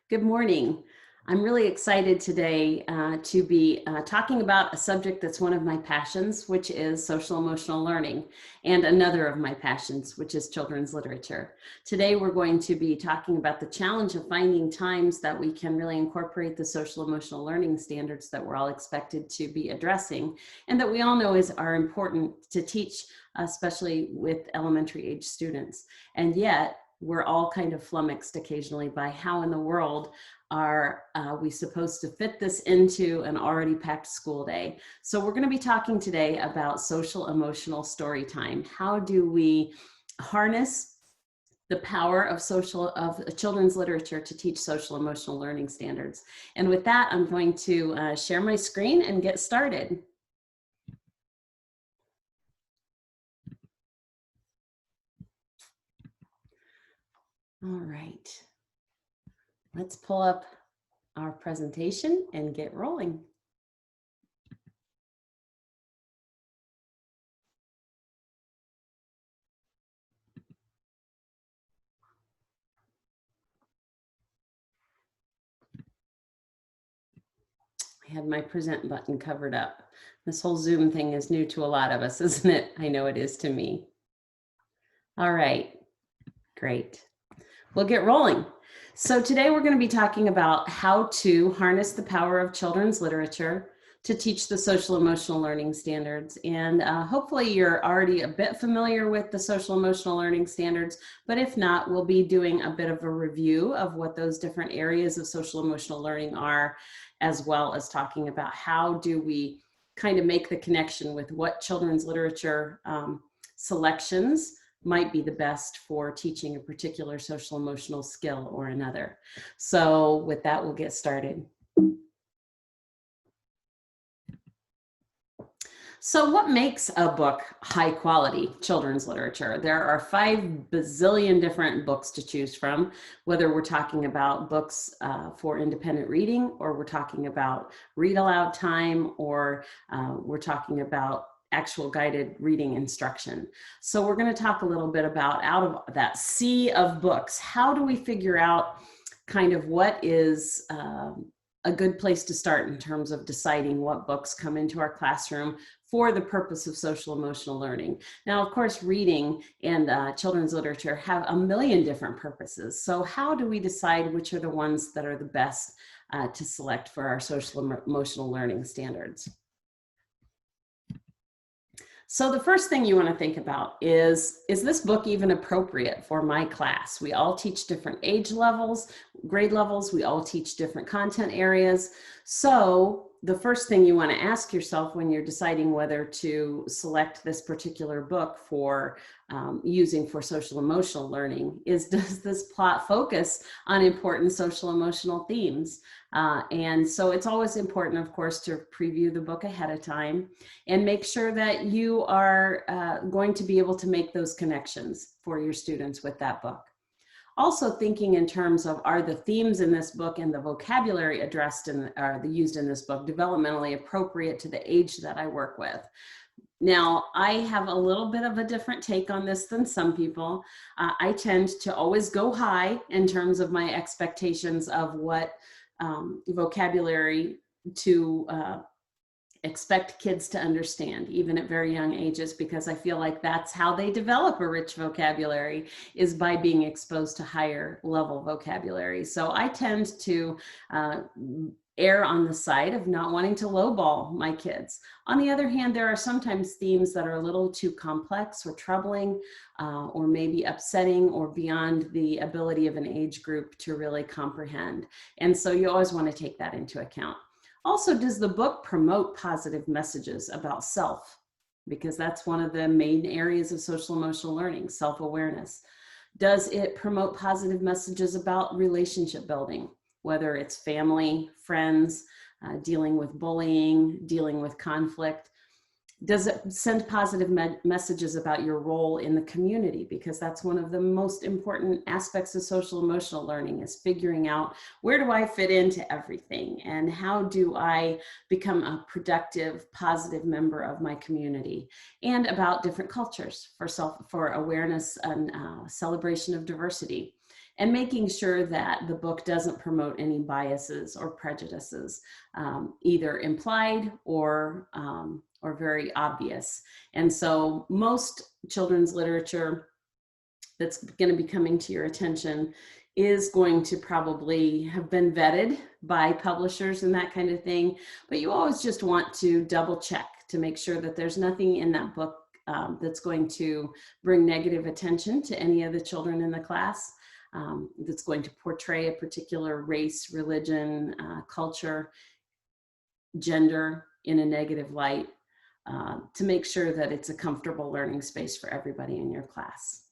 Good morning. I'm really excited today to be talking about a subject that's one of my passions, which is social emotional learning, and another of my passions, which is children's literature. Today, we're going to be talking about the challenge of finding times that we can really incorporate the social emotional learning standards that we're all expected to be addressing, and that we all know are important to teach, especially with elementary age students. And yet, we're all kind of flummoxed occasionally by how in the world are we supposed to fit this into an already packed school day. So we're going to be talking today about social emotional story time. How do we harness the power of children's literature to teach social emotional learning standards? And with that, I'm going to share my screen and get started. All right, let's pull up our presentation and get rolling. I had my present button covered up. This whole Zoom thing is new to a lot of us, isn't it? I know it is to me. All right, great. We'll get rolling. So today we're going to be talking about how to harness the power of children's literature to teach the social emotional learning standards. And hopefully you're already a bit familiar with the social emotional learning standards, but if not, we'll be doing a bit of a review of what those different areas of social emotional learning are, as well as talking about how do we kind of make the connection with what children's literature selections might be the best for teaching a particular social emotional skill or another. So with that, we'll get started. So what makes a book high quality children's literature? There are 5 bazillion different books to choose from, whether we're talking about books for independent reading, or we're talking about read aloud time, or we're talking about actual guided reading instruction. So we're going to talk a little bit about, out of that sea of books, how do we figure out kind of what is a good place to start in terms of deciding what books come into our classroom for the purpose of social emotional learning. Now, of course, reading and children's literature have a million different purposes. So how do we decide which are the ones that are the best to select for our social emotional learning standards? So the first thing you want to think about is this book even appropriate for my class? We all teach different age levels, grade levels. We all teach different content areas. So the first thing you want to ask yourself when you're deciding whether to select this particular book for using for social emotional learning is, does this plot focus on important social emotional themes? And so it's always important, of course, to preview the book ahead of time and make sure that you are going to be able to make those connections for your students with that book. Also thinking in terms of, are the themes in this book and the vocabulary addressed or used in this book developmentally appropriate to the age that I work with? Now, I have a little bit of a different take on this than some people. I tend to always go high in terms of my expectations of what vocabulary to expect kids to understand, even at very young ages, because I feel like that's how they develop a rich vocabulary, is by being exposed to higher level vocabulary. So I tend to err on the side of not wanting to lowball my kids. On the other hand, there are sometimes themes that are a little too complex or troubling, or maybe upsetting, or beyond the ability of an age group to really comprehend. And so you always want to take that into account. Also, does the book promote positive messages about self? Because that's one of the main areas of social emotional learning, self-awareness. Does it promote positive messages about relationship building, whether it's family, friends, dealing with bullying, dealing with conflict? Does it send positive messages about your role in the community? Because that's one of the most important aspects of social emotional learning, is figuring out, where do I fit into everything? And how do I become a productive, positive member of my community? And about different cultures for awareness and celebration of diversity. and making sure that the book doesn't promote any biases or prejudices, either implied or very obvious. And so most children's literature that's going to be coming to your attention is going to probably have been vetted by publishers and that kind of thing, but you always just want to double check to make sure that there's nothing in that book that's going to bring negative attention to any of the children in the class, that's going to portray a particular race, religion, culture, gender in a negative light, to make sure that it's a comfortable learning space for everybody in your class.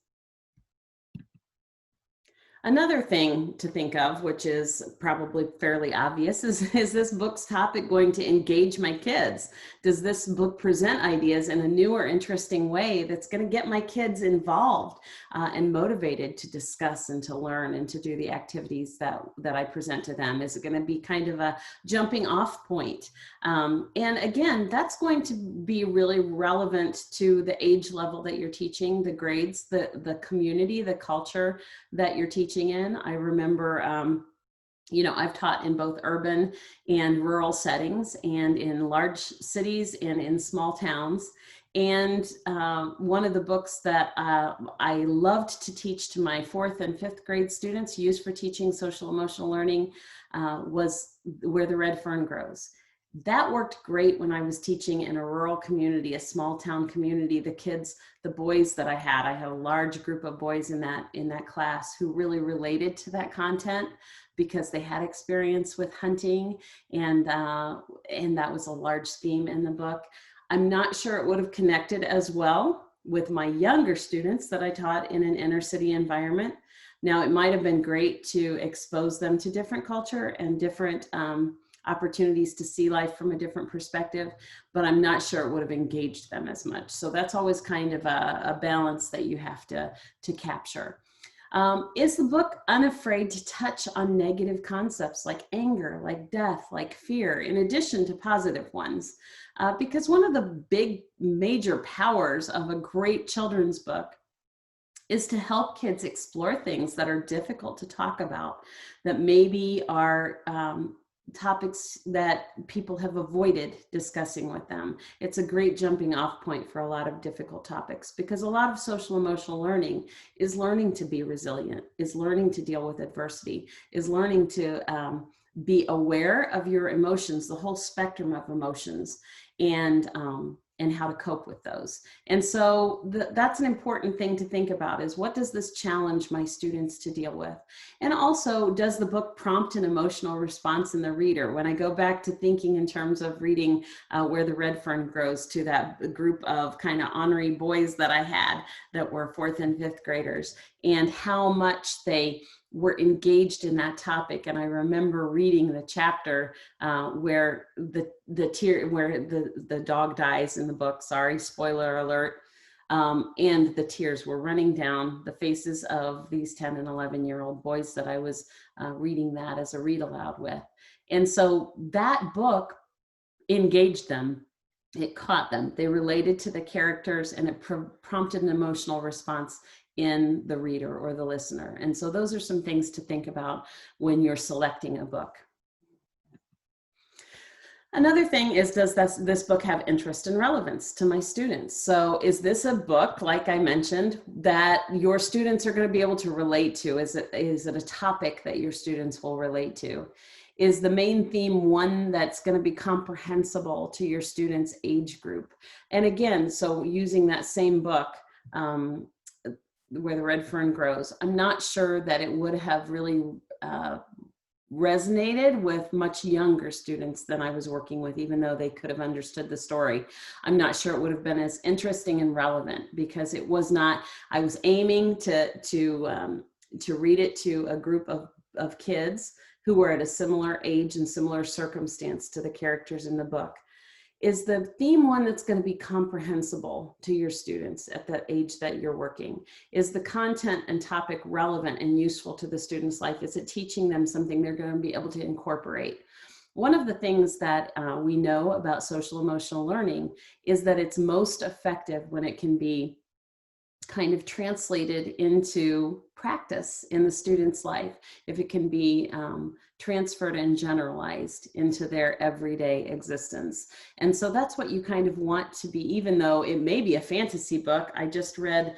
Another thing to think of, which is probably fairly obvious, is this book's topic going to engage my kids? Does this book present ideas in a new or interesting way that's going to get my kids involved and motivated to discuss and to learn and to do the activities that I present to them? Is it going to be kind of a jumping off point? And again, that's going to be really relevant to the age level that you're teaching, the grades, the community, the culture that you're teaching in. I remember, I've taught in both urban and rural settings, and in large cities and in small towns. And one of the books that I loved to teach to my 4th and 5th grade students, used for teaching social emotional learning, was Where the Red Fern Grows. That worked great when I was teaching in a rural community, a small town community. The kids, the boys that I had a large group of boys in that class who really related to that content because they had experience with hunting, and that was a large theme in the book. I'm not sure it would have connected as well with my younger students that I taught in an inner city environment. Now, it might have been great to expose them to different culture and different opportunities to see life from a different perspective, but I'm not sure it would have engaged them as much. So that's always kind of a balance that you have to capture. Is the book unafraid to touch on negative concepts like anger, like death, like fear, in addition to positive ones? Because one of the big major powers of a great children's book is to help kids explore things that are difficult to talk about, that maybe are topics that people have avoided discussing with them. It's a great jumping off point for a lot of difficult topics, because a lot of social emotional learning is learning to be resilient, is learning to deal with adversity, is learning to be aware of your emotions, the whole spectrum of emotions, and how to cope with those. And so that's an important thing to think about, is what does this challenge my students to deal with? And also, does the book prompt an emotional response in the reader? When I go back to thinking in terms of reading Where the Red Fern Grows to that group of kind of ornery boys that I had that were 4th and 5th graders, and how much they were engaged in that topic. And I remember reading the chapter where the dog dies in the book, sorry, spoiler alert, and the tears were running down the faces of these 10 and 11-year-old boys that I was reading that as a read aloud with. And so that book engaged them. It caught them. They related to the characters, and it prompted an emotional response in the reader or the listener. And so those are some things to think about when you're selecting a book. Another thing is, does this book have interest and relevance to my students? So is this a book, like I mentioned, that your students are going to be able to relate to? Is it a topic that your students will relate to? Is the main theme one that's going to be comprehensible to your students' age group? And again, so using that same book, Where the Red Fern Grows, I'm not sure that it would have really resonated with much younger students than I was working with, even though they could have understood the story. I'm not sure it would have been as interesting and relevant, because it was not, I was aiming to read it to a group of kids who were at a similar age and similar circumstance to the characters in the book. Is the theme one that's going to be comprehensible to your students at the age that you're working? Is the content and topic relevant and useful to the student's life? Is it teaching them something they're going to be able to incorporate? One of the things that we know about social emotional learning is that it's most effective when it can be kind of translated into practice in the student's life, if it can be transferred and generalized into their everyday existence. And so that's what you kind of want to be, even though it may be a fantasy book. I just read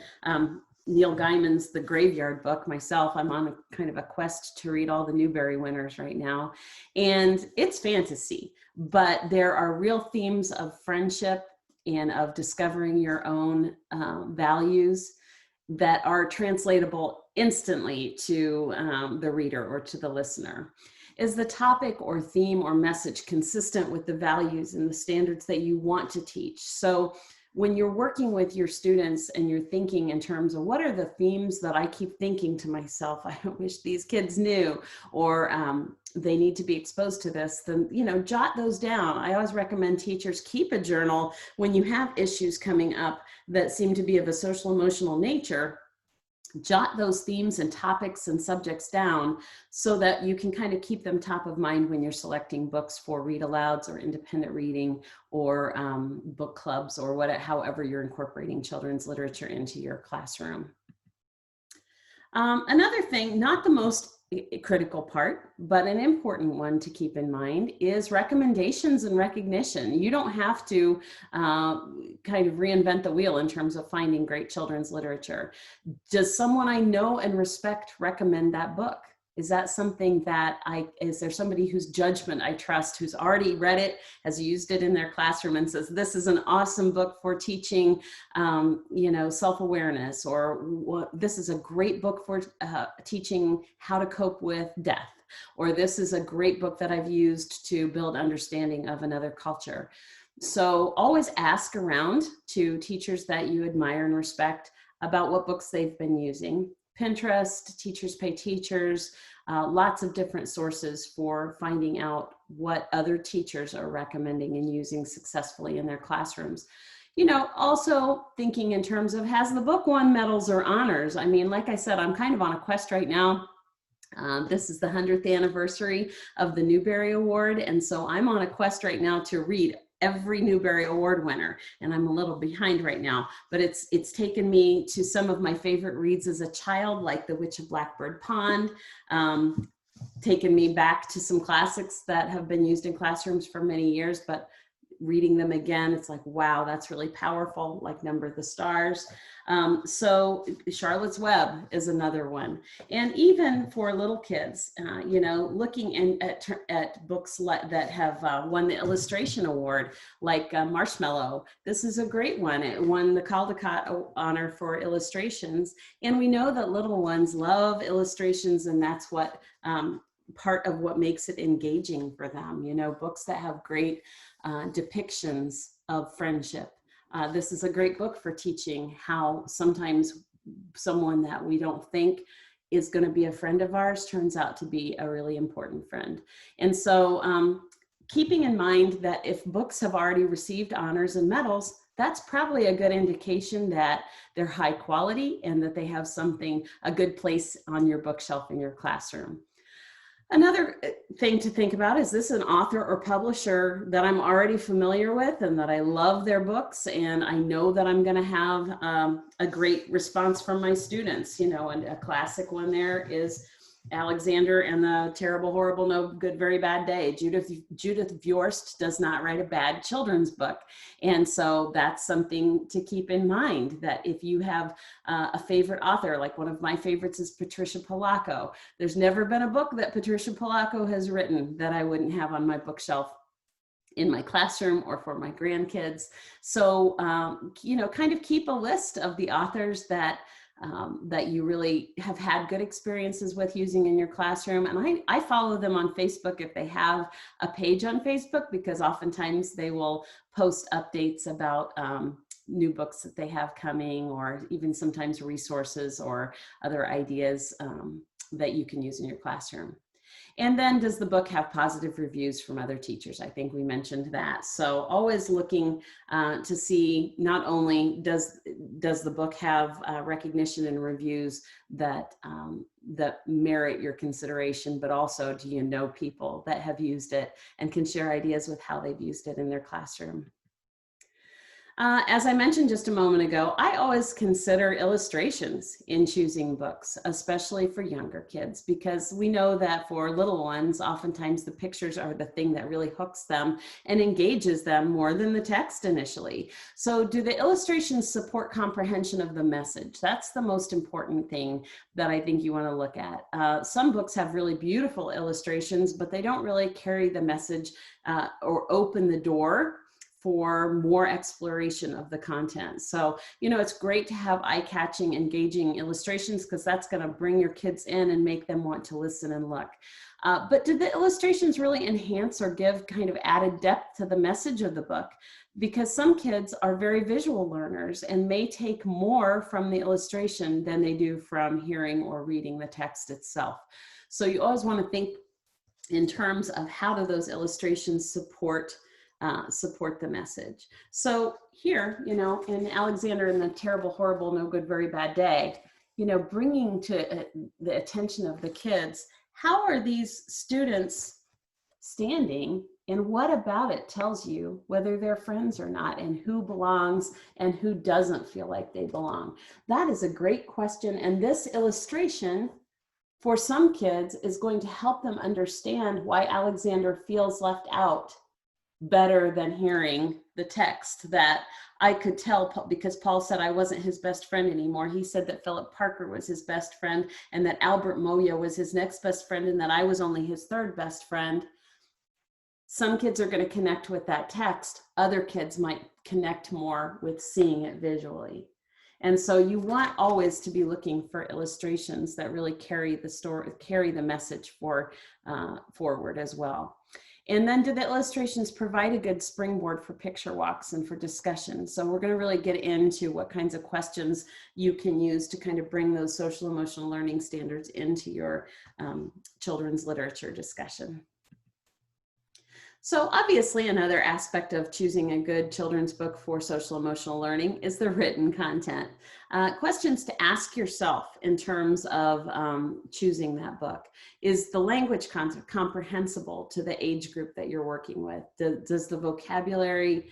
Neil Gaiman's The Graveyard Book myself. I'm on a kind of a quest to read all the Newbery winners right now. And it's fantasy, but there are real themes of friendship and of discovering your own values that are translatable instantly to the reader or to the listener. Is the topic or theme or message consistent with the values and the standards that you want to teach? So when you're working with your students and you're thinking in terms of what are the themes that I keep thinking to myself, I wish these kids knew, or they need to be exposed to this, then, you know, jot those down. I always recommend teachers keep a journal when you have issues coming up that seem to be of a social emotional nature. Jot those themes and topics and subjects down so that you can kind of keep them top of mind when you're selecting books for read alouds or independent reading or book clubs or however you're incorporating children's literature into your classroom. Another thing, not the most critical part, but an important one to keep in mind is recommendations and recognition. You don't have to kind of reinvent the wheel in terms of finding great children's literature. Does someone I know and respect recommend that book? Is that something that is there somebody whose judgment I trust, who's already read it, has used it in their classroom and says, this is an awesome book for teaching, you know, self-awareness, or this is a great book for teaching how to cope with death, or this is a great book that I've used to build understanding of another culture. So always ask around to teachers that you admire and respect about what books they've been using. Pinterest, Teachers Pay Teachers, lots of different sources for finding out what other teachers are recommending and using successfully in their classrooms. You know, also thinking in terms of, has the book won medals or honors? I mean, like I said, I'm kind of on a quest right now. This is the 100th anniversary of the Newbery Award, and so I'm on a quest right now to read every Newbery Award winner, and I'm a little behind right now, but it's taken me to some of my favorite reads as a child, like The Witch of Blackbird Pond, taken me back to some classics that have been used in classrooms for many years, but reading them again, it's like, wow, that's really powerful, like Number of the Stars. So Charlotte's Web is another one. And even for little kids, you know, looking at books that have won the illustration award, like Marshmallow. This is a great one. It won the Caldecott honor for illustrations. And we know that little ones love illustrations, and that's what part of what makes it engaging for them. You know, books that have great depictions of friendship. This is a great book for teaching how sometimes someone that we don't think is going to be a friend of ours turns out to be a really important friend. And so keeping in mind that if books have already received honors and medals, that's probably a good indication that they're high quality and that they have a good place on your bookshelf in your classroom. Another thing to think about, is this an author or publisher that I'm already familiar with and that I love their books, and I know that I'm going to have a great response from my students? You know, and a classic one there is Alexander and the Terrible, Horrible, No Good, Very Bad Day. Judith Viorst does not write a bad children's book. And so that's something to keep in mind, that if you have a favorite author, like one of my favorites is Patricia Polacco. There's never been a book that Patricia Polacco has written that I wouldn't have on my bookshelf in my classroom or for my grandkids. So, you know, kind of keep a list of the authors that you really have had good experiences with using in your classroom. And I follow them on Facebook if they have a page on Facebook, because oftentimes they will post updates about new books that they have coming, or even sometimes resources or other ideas that you can use in your classroom. And then, does the book have positive reviews from other teachers? I think we mentioned that. So always looking to see, not only does the book have recognition and reviews that merit your consideration, but also, do you know people that have used it and can share ideas with how they've used it in their classroom? As I mentioned just a moment ago, I always consider illustrations in choosing books, especially for younger kids, because we know that for little ones, oftentimes the pictures are the thing that really hooks them and engages them more than the text initially. So do the illustrations support comprehension of the message? That's the most important thing that I think you want to look at. Some books have really beautiful illustrations, but they don't really carry the message or open the door for more exploration of the content. So, it's great to have eye-catching, engaging illustrations because that's going to bring your kids in and make them want to listen and look. But did the illustrations really enhance or give kind of added depth to the message of the book? Because some kids are very visual learners and may take more from the illustration than they do from hearing or reading the text itself. So you always want to think in terms of how do those illustrations support the message. So here, in Alexander and the Terrible, Horrible, No Good, Very Bad Day, bringing to the attention of the kids, how are these students standing and what about it tells you whether they're friends or not and who belongs and who doesn't feel like they belong? That is a great question. And this illustration for some kids is going to help them understand why Alexander feels left out better than hearing the text that I could tell, because Paul said I wasn't his best friend anymore. He said that Philip Parker was his best friend and that Albert Moya was his next best friend and that I was only his third best friend. Some kids are going to connect with that text. Other kids might connect more with seeing it visually. And so you want always to be looking for illustrations that really carry the story, carry the message forward as well. And then do the illustrations provide a good springboard for picture walks and for discussion? So we're going to really get into what kinds of questions you can use to kind of bring those social emotional learning standards into your children's literature discussion. So obviously another aspect of choosing a good children's book for social emotional learning is the written content. Questions to ask yourself in terms of choosing that book. Is the language content comprehensible to the age group that you're working with? Does the vocabulary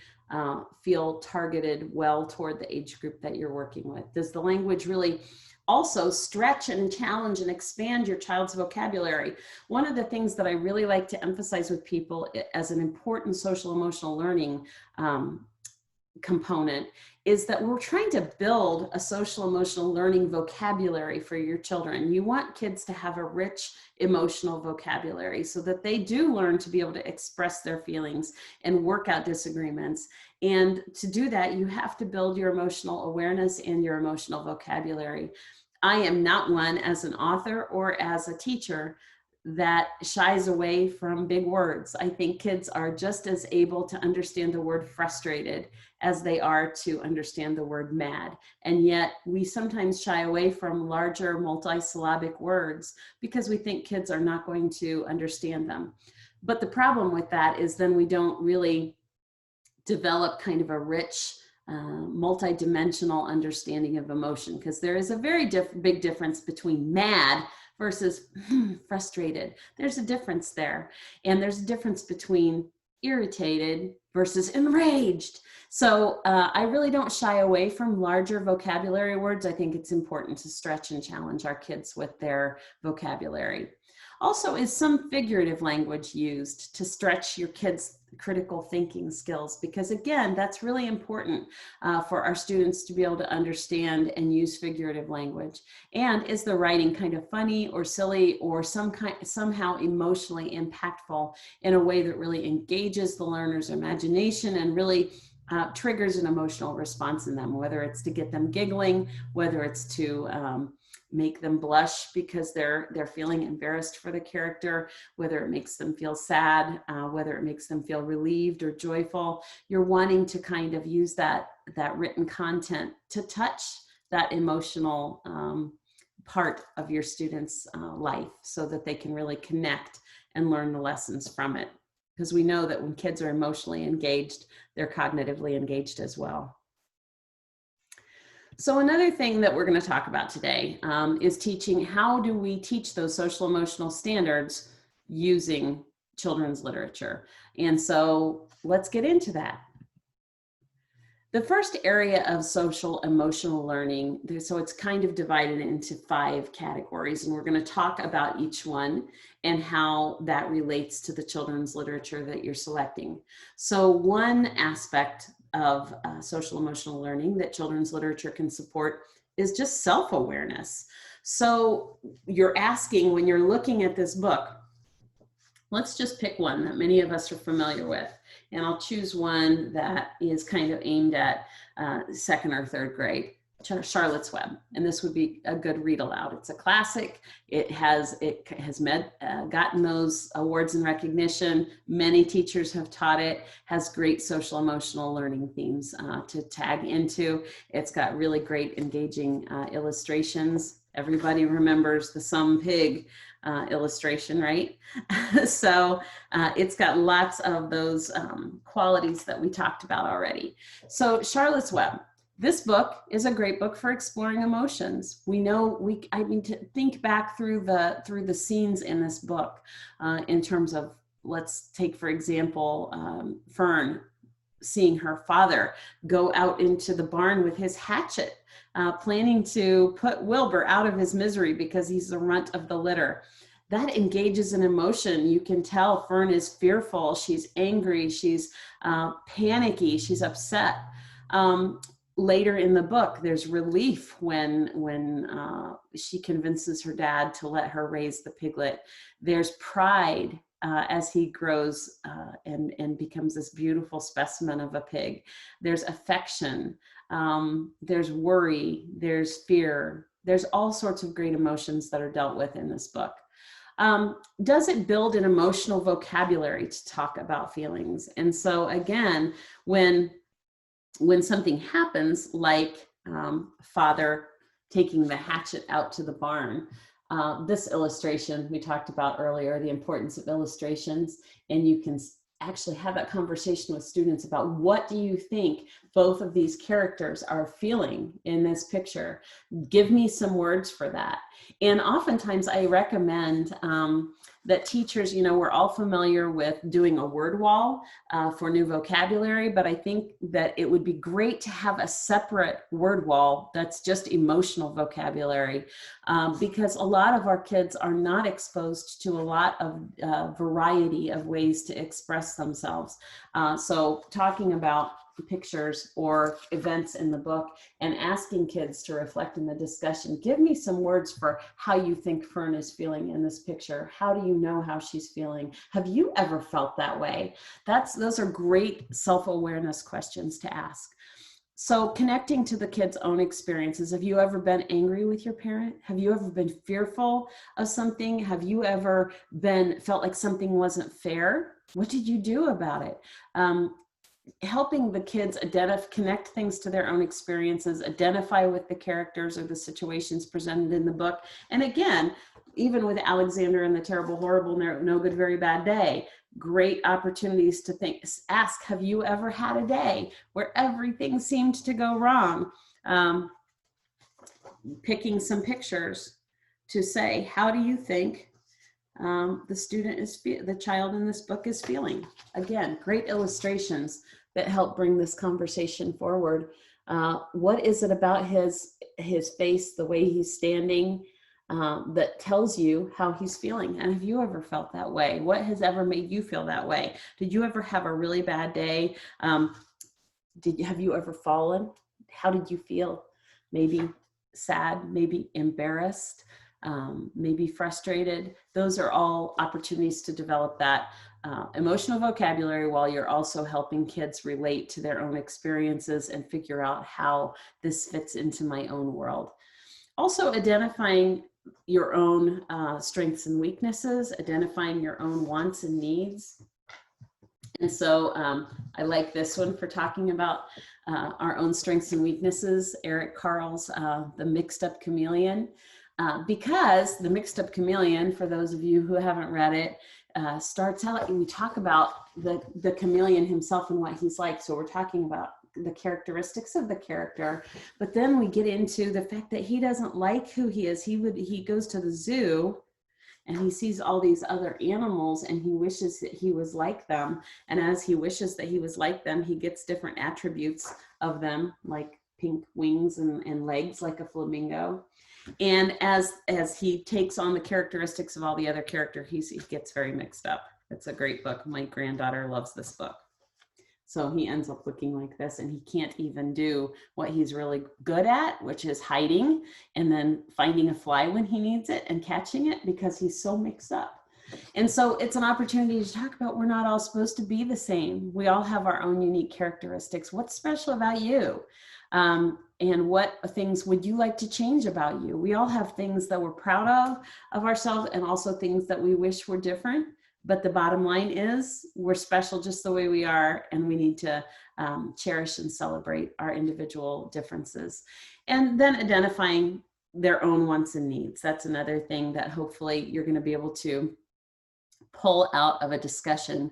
feel targeted well toward the age group that you're working with? Does the language really also stretch and challenge and expand your child's vocabulary? One of the things that I really like to emphasize with people as an important social emotional learning component is that we're trying to build a social emotional learning vocabulary for your children. You want kids to have a rich emotional vocabulary so that they do learn to be able to express their feelings and work out disagreements. And to do that, you have to build your emotional awareness and your emotional vocabulary. I am not one as an author or as a teacher that shies away from big words. I think kids are just as able to understand the word frustrated as they are to understand the word mad. And yet we sometimes shy away from larger multisyllabic words because we think kids are not going to understand them. But the problem with that is then we don't really develop kind of a rich, multi-dimensional understanding of emotion, because there is a very big difference between mad versus frustrated. There's a difference there. And there's a difference between irritated versus enraged. So I really don't shy away from larger vocabulary words. I think it's important to stretch and challenge our kids with their vocabulary. Also, is some figurative language used to stretch your kids' critical thinking skills? Because again, that's really important for our students to be able to understand and use figurative language. And is the writing kind of funny or silly or somehow emotionally impactful in a way that really engages the learner's imagination and really triggers an emotional response in them, whether it's to get them giggling, whether it's to make them blush because they're feeling embarrassed for the character, whether it makes them feel sad, whether it makes them feel relieved or joyful. You're wanting to kind of use that written content to touch that emotional part of your students' life so that they can really connect and learn the lessons from it. Because we know that when kids are emotionally engaged, they're cognitively engaged as well. So another thing that we're going to talk about today is teaching. How do we teach those social emotional standards using children's literature? And so let's get into that. The first area of social emotional learning, so it's kind of divided into 5 categories, and we're going to talk about each one and how that relates to the children's literature that you're selecting. So one aspect of social emotional learning that children's literature can support is just self-awareness. So you're asking, when you're looking at this book, let's just pick one that many of us are familiar with. And I'll choose one that is kind of aimed at 2nd or 3rd grade, Charlotte's Web. And this would be a good read aloud. It's a classic. It has gotten those awards and recognition. Many teachers have taught it, has great social emotional learning themes to tag into. It's got really great engaging illustrations. Everybody remembers the Some Pig illustration, right? So it's got lots of those qualities that we talked about already. So Charlotte's Web. This book is a great book for exploring emotions. We know to think back through the scenes in this book in terms of, let's take for example, Fern seeing her father go out into the barn with his hatchet, planning to put Wilbur out of his misery because he's the runt of the litter. That engages an emotion. You can tell Fern is fearful, she's angry, she's panicky, she's upset. Later in the book, there's relief when she convinces her dad to let her raise the piglet. There's pride as he grows and becomes this beautiful specimen of a pig. There's affection, there's worry, there's fear. There's all sorts of great emotions that are dealt with in this book. Does it build an emotional vocabulary to talk about feelings? And so again, when something happens, like father taking the hatchet out to the barn, this illustration we talked about earlier, the importance of illustrations, and you can actually have that conversation with students about what do you think both of these characters are feeling in this picture. Give me some words for that. And oftentimes I recommend that teachers, we're all familiar with doing a word wall for new vocabulary, but I think that it would be great to have a separate word wall that's just emotional vocabulary, because a lot of our kids are not exposed to a lot of variety of ways to express themselves. So talking about pictures or events in the book and asking kids to reflect in the discussion, give me some words for how you think Fern is feeling in this picture. How do you know how she's feeling? Have you ever felt that way? Those are great self-awareness questions to ask. So connecting to the kid's own experiences. Have you ever been angry with your parent? Have you ever been fearful of something? Have you ever felt like something wasn't fair? What did you do about it? Helping the kids connect things to their own experiences, identify with the characters or the situations presented in the book. And again, even with Alexander and the Terrible, Horrible, No Good, Very Bad Day, great opportunities to ask, have you ever had a day where everything seemed to go wrong? Picking some pictures to say, how do you think the child in this book is feeling? Again, great illustrations that help bring this conversation forward. What is it about his face, the way he's standing, that tells you how he's feeling? And have you ever felt that way? What has ever made you feel that way? Did you ever have a really bad day? Have you ever fallen? How did you feel? Maybe sad, maybe embarrassed, maybe frustrated. Those are all opportunities to develop that emotional vocabulary while you're also helping kids relate to their own experiences and figure out how this fits into my own world. Also identifying your own strengths and weaknesses, identifying your own wants and needs. And so I like this one for talking about our own strengths and weaknesses, Eric Carle's The Mixed Up Chameleon. Because The Mixed Up Chameleon, for those of you who haven't read it, starts out, and we talk about the chameleon himself and what he's like. So we're talking about the characteristics of the character, but then we get into the fact that he doesn't like who he is. He goes to the zoo and he sees all these other animals and he wishes that he was like them. And as he wishes that he was like them, he gets different attributes of them, like pink wings and legs like a flamingo. And as he takes on the characteristics of all the other characters, he gets very mixed up. It's a great book. My granddaughter loves this book. So he ends up looking like this, and he can't even do what he's really good at, which is hiding and then finding a fly when he needs it and catching it, because he's so mixed up. And so it's an opportunity to talk about, we're not all supposed to be the same. We all have our own unique characteristics. What's special about you? And what things would you like to change about you? We all have things that we're proud of ourselves, and also things that we wish were different. But the bottom line is we're special just the way we are, and we need to cherish and celebrate our individual differences. And then identifying their own wants and needs. That's another thing that hopefully you're going to be able to pull out of a discussion,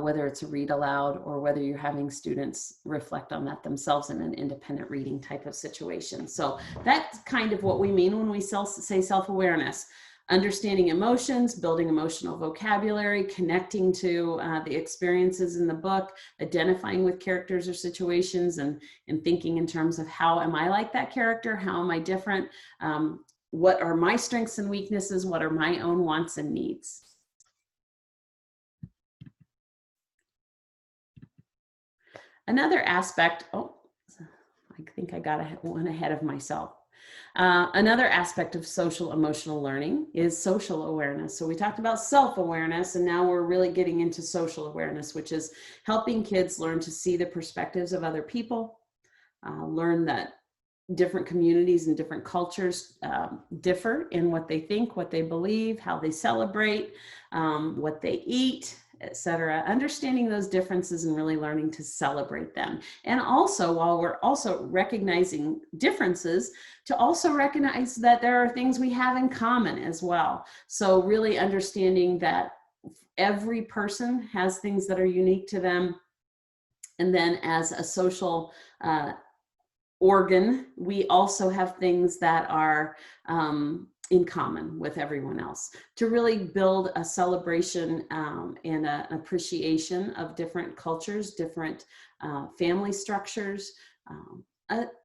whether it's a read aloud or whether you're having students reflect on that themselves in an independent reading type of situation. So that's kind of what we mean when we say self-awareness. Understanding emotions, building emotional vocabulary, connecting to the experiences in the book, identifying with characters or situations, and thinking in terms of, how am I like that character? How am I different? What are my strengths and weaknesses? What are my own wants and needs? Another aspect, I think I got one ahead of myself. Another aspect of social emotional learning is social awareness. So we talked about self-awareness, and now we're really getting into social awareness, which is helping kids learn to see the perspectives of other people, learn that different communities and different cultures differ in what they think, what they believe, how they celebrate, what they eat, etc. Understanding those differences and really learning to celebrate them. And also, while we're also recognizing differences, to also recognize that there are things we have in common as well. So really understanding that every person has things that are unique to them. And then as a social organ, we also have things that are in common with everyone else, to really build a celebration and an appreciation of different cultures, different family structures,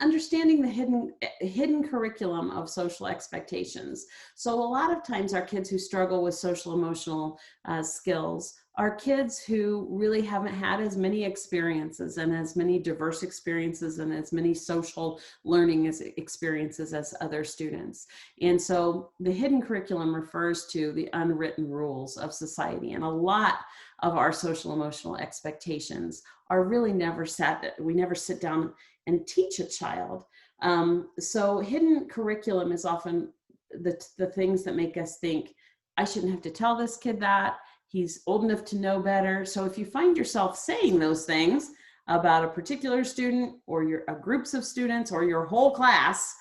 understanding the hidden curriculum of social expectations. So a lot of times our kids who struggle with social emotional skills are kids who really haven't had as many experiences and as many diverse experiences and as many social learning experiences as other students. And so the hidden curriculum refers to the unwritten rules of society. And a lot of our social emotional expectations are really we never sit down and teach a child. So hidden curriculum is often the things that make us think, I shouldn't have to tell this kid that. He's old enough to know better. So if you find yourself saying those things about a particular student or groups of students or your whole class,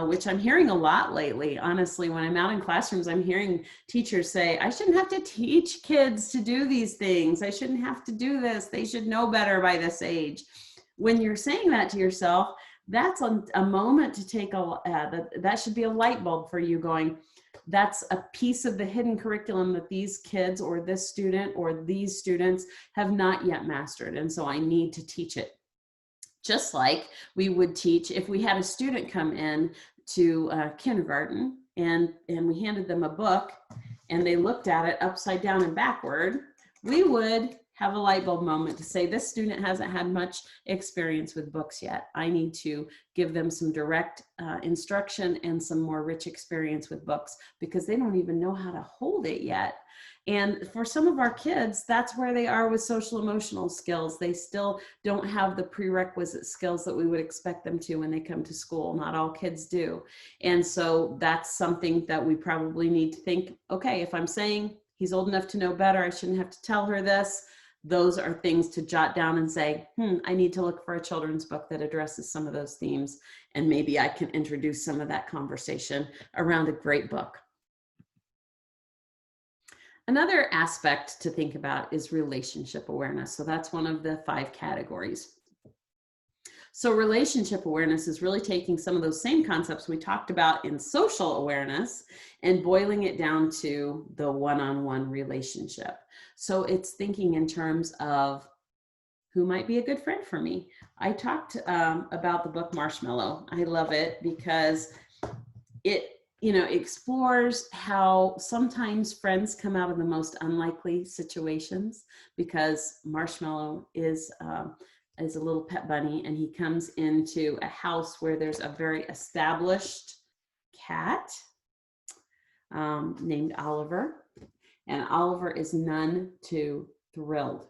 which I'm hearing a lot lately, honestly, when I'm out in classrooms, I'm hearing teachers say, I shouldn't have to teach kids to do these things. I shouldn't have to do this. They should know better by this age. When you're saying that to yourself, that's a moment to take that should be a light bulb for you going, that's a piece of the hidden curriculum that these kids or this student or these students have not yet mastered. And so I need to teach it. Just like we would teach if we had a student come in to kindergarten and we handed them a book and they looked at it upside down and backward, we would have a light bulb moment to say, this student hasn't had much experience with books yet. I need to give them some direct instruction and some more rich experience with books, because they don't even know how to hold it yet. And for some of our kids, that's where they are with social emotional skills. They still don't have the prerequisite skills that we would expect them to when they come to school. Not all kids do. And so that's something that we probably need to think, okay, if I'm saying he's old enough to know better, I shouldn't have to tell her this. Those are things to jot down and say, I need to look for a children's book that addresses some of those themes. And maybe I can introduce some of that conversation around a great book. Another aspect to think about is relationship awareness. So that's one of the 5 categories. So relationship awareness is really taking some of those same concepts we talked about in social awareness and boiling it down to the one-on-one relationship. So it's thinking in terms of who might be a good friend for me. I talked about the book Marshmallow. I love it because it explores how sometimes friends come out of the most unlikely situations, because Marshmallow is a little pet bunny, and he comes into a house where there's a very established cat named Oliver, and Oliver is none too thrilled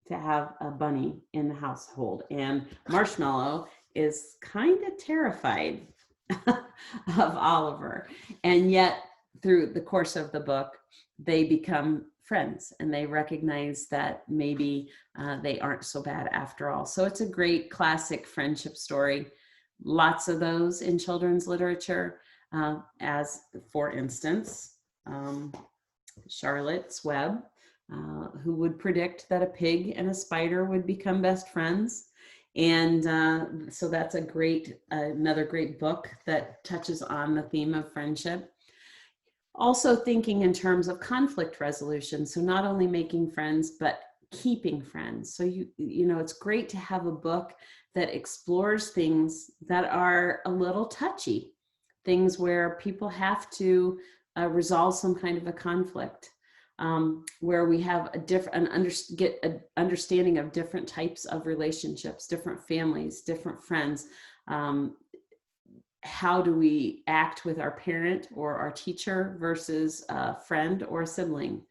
to have a bunny in the household, and Marshmallow is kind of terrified of Oliver. And yet through the course of the book, they become friends, and they recognize that maybe they aren't so bad after all. So it's a great classic friendship story. Lots of those in children's literature, as for instance, Charlotte's Web, who would predict that a pig and a spider would become best friends. And so that's another great book that touches on the theme of friendship. Also thinking in terms of conflict resolution. So not only making friends, but keeping friends. So it's great to have a book that explores things that are a little touchy, things where people have to resolve some kind of a conflict, where we have get an understanding of different types of relationships, different families, different friends. How do we act with our parent or our teacher versus a friend or a sibling?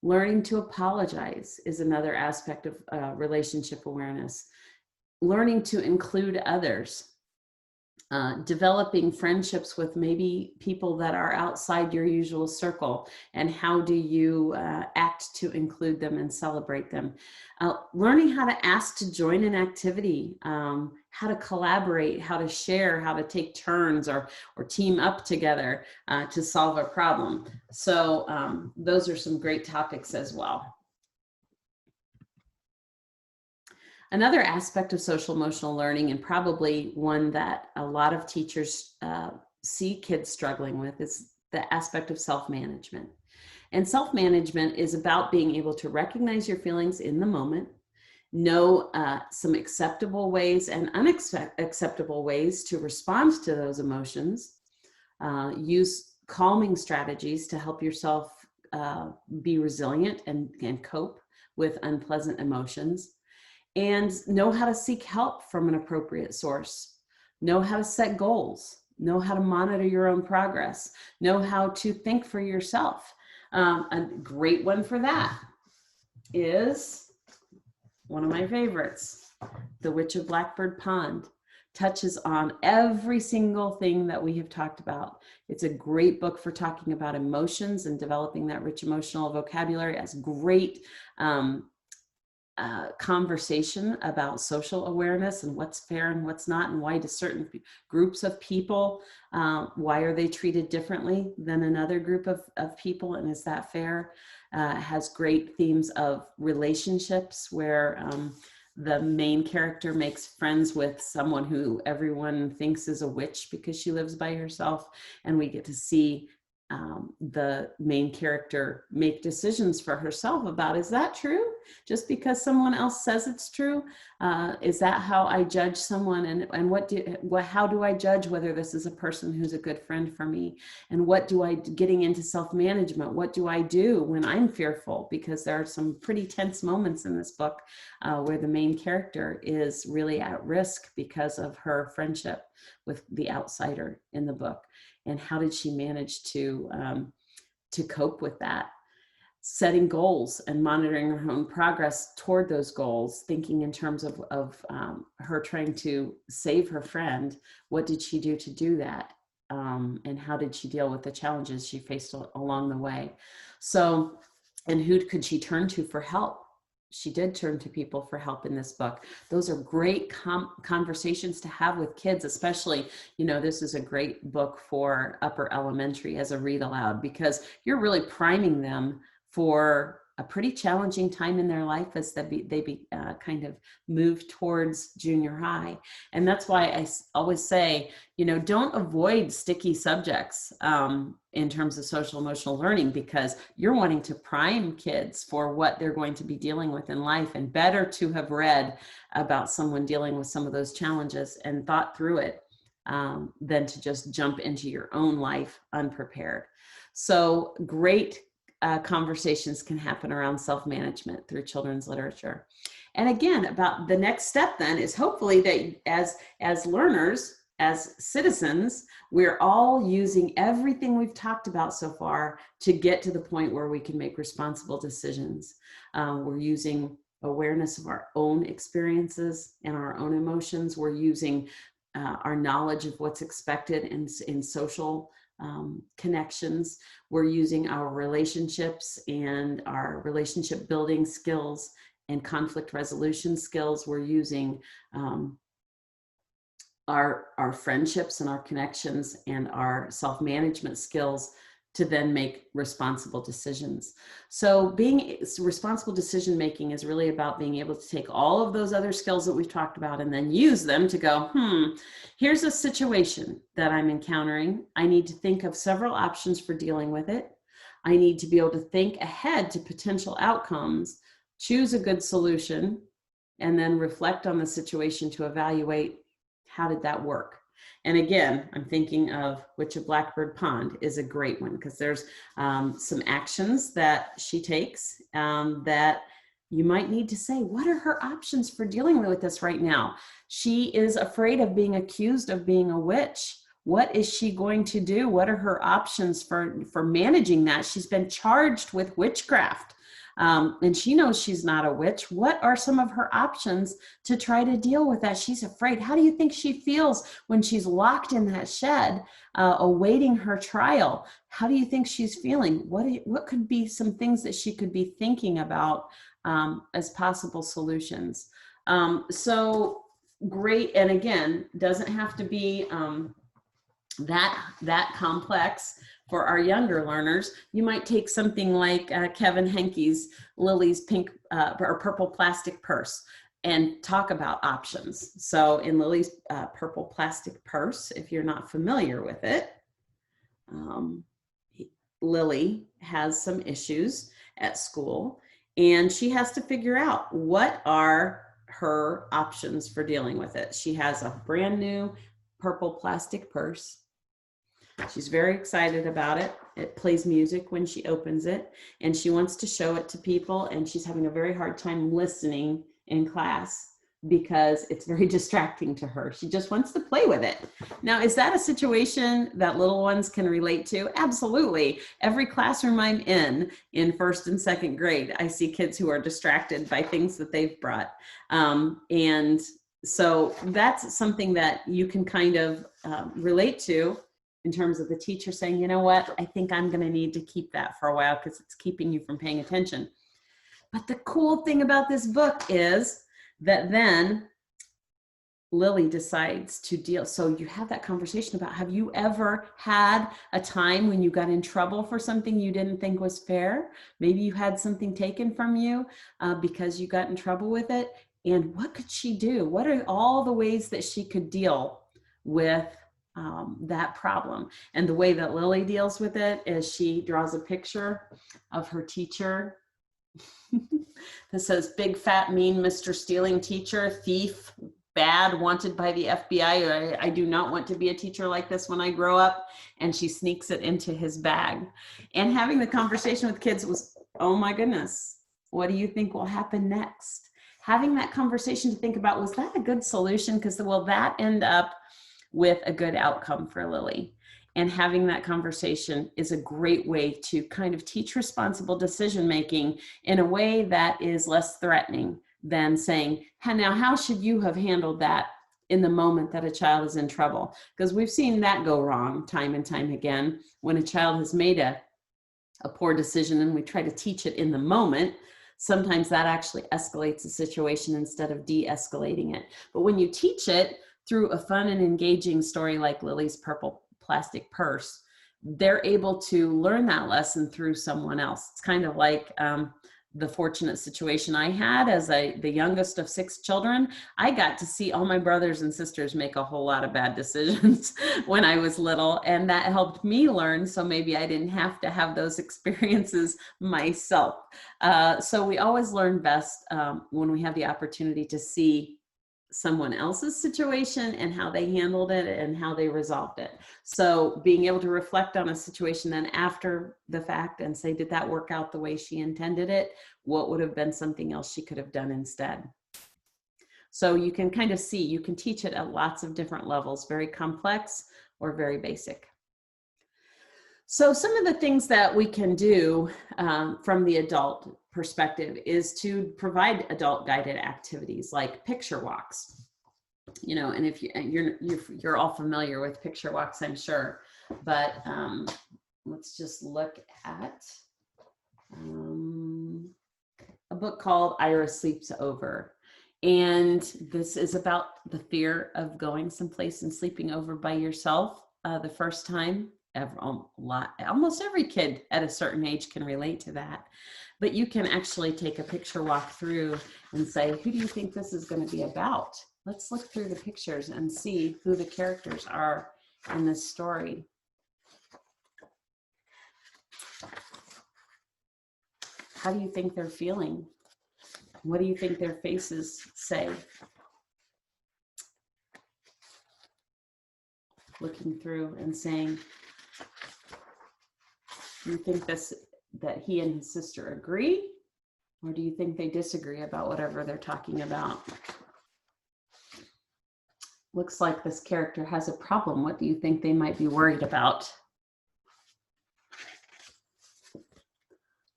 Learning to apologize is another aspect of relationship awareness. Learning to include others. Developing friendships with maybe people that are outside your usual circle, and how do you act to include them and celebrate them. Learning how to ask to join an activity, how to collaborate, how to share, how to take turns or team up together to solve a problem. So those are some great topics as well. Another aspect of social emotional learning, and probably one that a lot of teachers see kids struggling with, is the aspect of self-management. And self-management is about being able to recognize your feelings in the moment, know some acceptable ways and unacceptable ways to respond to those emotions, use calming strategies to help yourself be resilient and cope with unpleasant emotions, and know how to seek help from an appropriate source, know how to set goals, know how to monitor your own progress, know how to think for yourself. A great one for that is one of my favorites, The Witch of Blackbird Pond. Touches on every single thing that we have talked about. It's a great book for talking about emotions and developing that rich emotional vocabulary. As great conversation about social awareness and what's fair and what's not, and why do certain groups of people, why are they treated differently than another group of people, and is that fair? Has great themes of relationships, where the main character makes friends with someone who everyone thinks is a witch because she lives by herself, and we get to see the main character make decisions for herself about, is that true? Just because someone else says it's true? Is that how I judge someone? And how do I judge whether this is a person who's a good friend for me? And getting into self-management, what do I do when I'm fearful? Because there are some pretty tense moments in this book where the main character is really at risk because of her friendship with the outsider in the book. And how did she manage to cope with that? Setting goals and monitoring her own progress toward those goals, thinking in terms of her trying to save her friend. What did she do to do that? And how did she deal with the challenges she faced along the way? So, and who could she turn to for help? She did turn to people for help in this book. Those are great conversations to have with kids, especially, this is a great book for upper elementary as a read aloud, because you're really priming them for a pretty challenging time in their life as they kind of move towards junior high. And that's why I always say, don't avoid sticky subjects in terms of social emotional learning, because you're wanting to prime kids for what they're going to be dealing with in life, and better to have read about someone dealing with some of those challenges and thought through it than to just jump into your own life unprepared. So great conversations can happen around self-management through children's literature. And again, about the next step then is hopefully that as learners, as citizens, we're all using everything we've talked about so far to get to the point where we can make responsible decisions. We're using awareness of our own experiences and our own emotions. We're using our knowledge of what's expected in social connections. We're using our relationships and our relationship building skills and conflict resolution skills. We're using our friendships and our connections and our self-management skills to then make responsible decisions. So responsible decision making is really about being able to take all of those other skills that we've talked about and then use them to go, here's a situation that I'm encountering. I need to think of several options for dealing with it. I need to be able to think ahead to potential outcomes, choose a good solution, and then reflect on the situation to evaluate, how did that work? And again, I'm thinking of Witch of Blackbird Pond is a great one, because there's some actions that she takes that you might need to say, what are her options for dealing with this right now? She is afraid of being accused of being a witch. What is she going to do? What are her options for managing that? She's been charged with witchcraft. And she knows she's not a witch. What are some of her options to try to deal with that? She's afraid. How do you think she feels when she's locked in that shed, awaiting her trial? How do you think she's feeling? What could be some things that she could be thinking about as possible solutions? So great. And again, doesn't have to be that complex. For our younger learners, you might take something like Kevin Henke's Lily's pink or purple plastic purse and talk about options. So in Lily's purple plastic purse, if you're not familiar with it, Lily has some issues at school, and she has to figure out what are her options for dealing with it. She has a brand new purple plastic purse. She's very excited about it. It plays music when she opens it, and she wants to show it to people, and she's having a very hard time listening in class because it's very distracting to her. She just wants to play with it. Now, is that a situation that little ones can relate to? Absolutely. Every classroom I'm in first and second grade, I see kids who are distracted by things that they've brought. And so that's something that you can kind of relate to, in terms of the teacher saying, you know what, I think I'm going to need to keep that for a while because it's keeping you from paying attention. But the cool thing about this book is that then Lily decides to deal. So you have that conversation about, have you ever had a time when you got in trouble for something you didn't think was fair? Maybe you had something taken from you because you got in trouble with it. And what could she do? What are all the ways that she could deal with that problem? And the way that Lily deals with it is she draws a picture of her teacher that says, big, fat, mean Mr. Stealing teacher, thief, bad, wanted by the FBI. I do not want to be a teacher like this when I grow up. And she sneaks it into his bag. And having the conversation with kids was, oh my goodness, what do you think will happen next? Having that conversation to think about, was that a good solution? Because will that end up with a good outcome for Lily? And having that conversation is a great way to kind of teach responsible decision making in a way that is less threatening than saying, now how should you have handled that in the moment that a child is in trouble? Because we've seen that go wrong time and time again. When a child has made a poor decision and we try to teach it in the moment, sometimes that actually escalates the situation instead of de-escalating it. But when you teach it through a fun and engaging story like Lily's purple plastic purse, they're able to learn that lesson through someone else. It's kind of like the fortunate situation I had as the youngest of 6 children, I got to see all my brothers and sisters make a whole lot of bad decisions when I was little, and that helped me learn. So maybe I didn't have to have those experiences myself. So we always learn best when we have the opportunity to see someone else's situation and how they handled it and how they resolved it. So being able to reflect on a situation then after the fact and say, did that work out the way she intended it? What would have been something else she could have done instead? So you can kind of see, you can teach it at lots of different levels, very complex or very basic. So some of the things that we can do from the adult perspective is to provide adult guided activities like picture walks. You know, and if you're all familiar with picture walks, I'm sure, but let's just look at a book called Ira Sleeps Over. And this is about the fear of going someplace and sleeping over by yourself the first time. Almost every kid at a certain age can relate to that. But you can actually take a picture walk through and say, who do you think this is going to be about? Let's look through the pictures and see who the characters are in this story. How do you think they're feeling? What do you think their faces say? Looking through and saying, do you think that he and his sister agree? Or do you think they disagree about whatever they're talking about? Looks like this character has a problem. What do you think they might be worried about?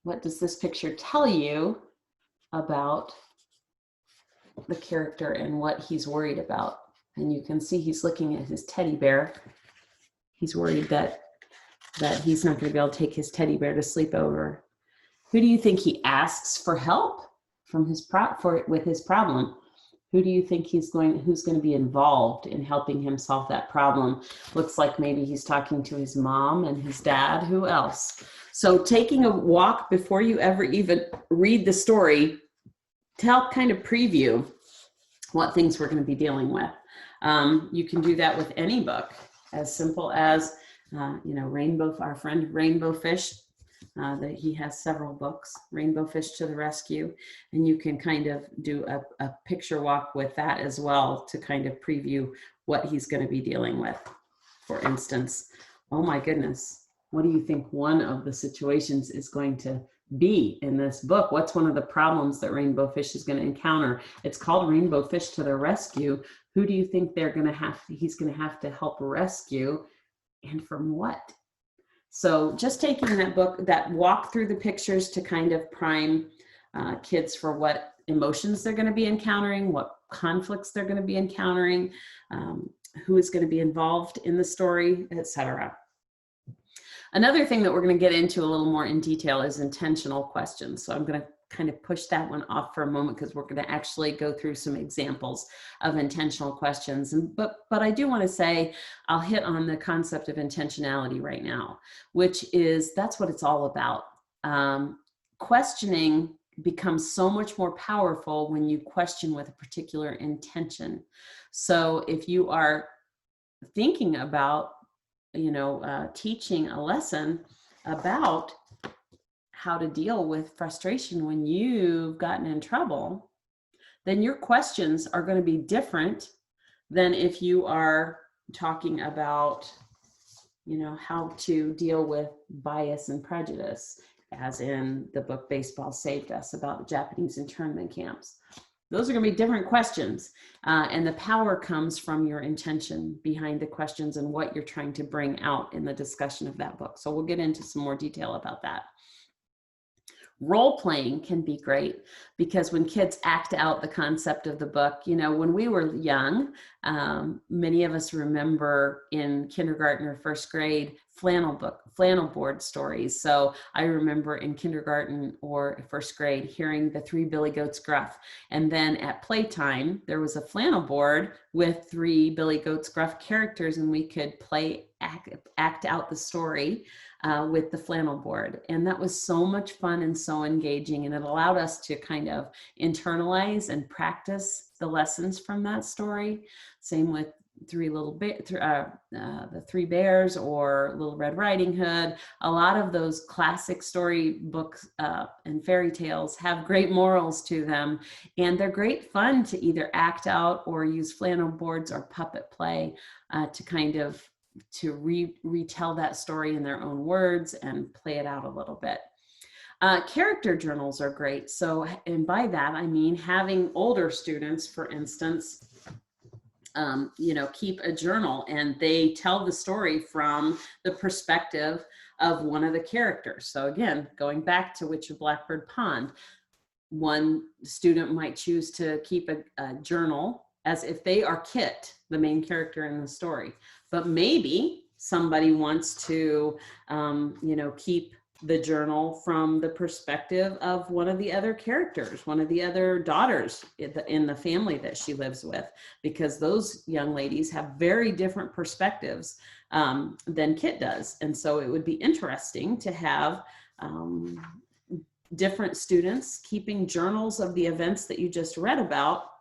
What does this picture tell you about the character and what he's worried about? And you can see he's looking at his teddy bear. He's worried that he's not going to be able to take his teddy bear to sleep over. Who do you think he asks for help from with his problem? Who do you think who's going to be involved in helping him solve that problem? Looks like maybe he's talking to his mom and his dad. Who else? So taking a walk before you ever even read the story to help kind of preview what things we're going to be dealing with. You can do that with any book, as simple as our friend Rainbow Fish. That he has several books, Rainbow Fish to the Rescue, and you can kind of do a picture walk with that as well to kind of preview what he's going to be dealing with. For instance, oh my goodness, what do you think one of the situations is going to be in this book? What's one of the problems that Rainbow Fish is going to encounter? It's called Rainbow Fish to the Rescue. Who do you think he's going to have to help rescue, and from what? So just taking that walk through the pictures to kind of prime kids for what emotions they're going to be encountering, what conflicts they're going to be encountering, who is going to be involved in the story, etc. Another thing that we're going to get into a little more in detail is intentional questions. So I'm going to kind of push that one off for a moment because we're going to actually go through some examples of intentional questions. But I do want to say I'll hit on the concept of intentionality right now, which is that's what it's all about. Questioning becomes so much more powerful when you question with a particular intention. So if you are thinking about, teaching a lesson about how to deal with frustration when you've gotten in trouble, then your questions are going to be different than if you are talking about, how to deal with bias and prejudice, as in the book Baseball Saved Us about Japanese internment camps. Those are going to be different questions. And the power comes from your intention behind the questions and what you're trying to bring out in the discussion of that book. So we'll get into some more detail about that. Role playing can be great because when kids act out the concept of the book, when we were young, many of us remember in kindergarten or first grade flannel board stories. So I remember in kindergarten or first grade hearing the 3 Billy Goats Gruff. And then at playtime, there was a flannel board with 3 Billy Goats Gruff characters, and we could act out the story with the flannel board. And that was so much fun and so engaging. And it allowed us to kind of internalize and practice the lessons from that story. Same with the Three Bears or Little Red Riding Hood. A lot of those classic story books and fairy tales have great morals to them, and they're great fun to either act out or use flannel boards or puppet play to kind of retell that story in their own words and play it out a little bit. Character journals are great. So, and by that, I mean having older students, for instance, keep a journal and they tell the story from the perspective of one of the characters. So again, going back to Witch of Blackbird Pond, one student might choose to keep a journal as if they are Kit, the main character in the story. But maybe somebody wants to, keep the journal from the perspective of one of the other characters, one of the other daughters in the family that she lives with, because those young ladies have very different perspectives than Kit does. And so it would be interesting to have different students keeping journals of the events that you just read about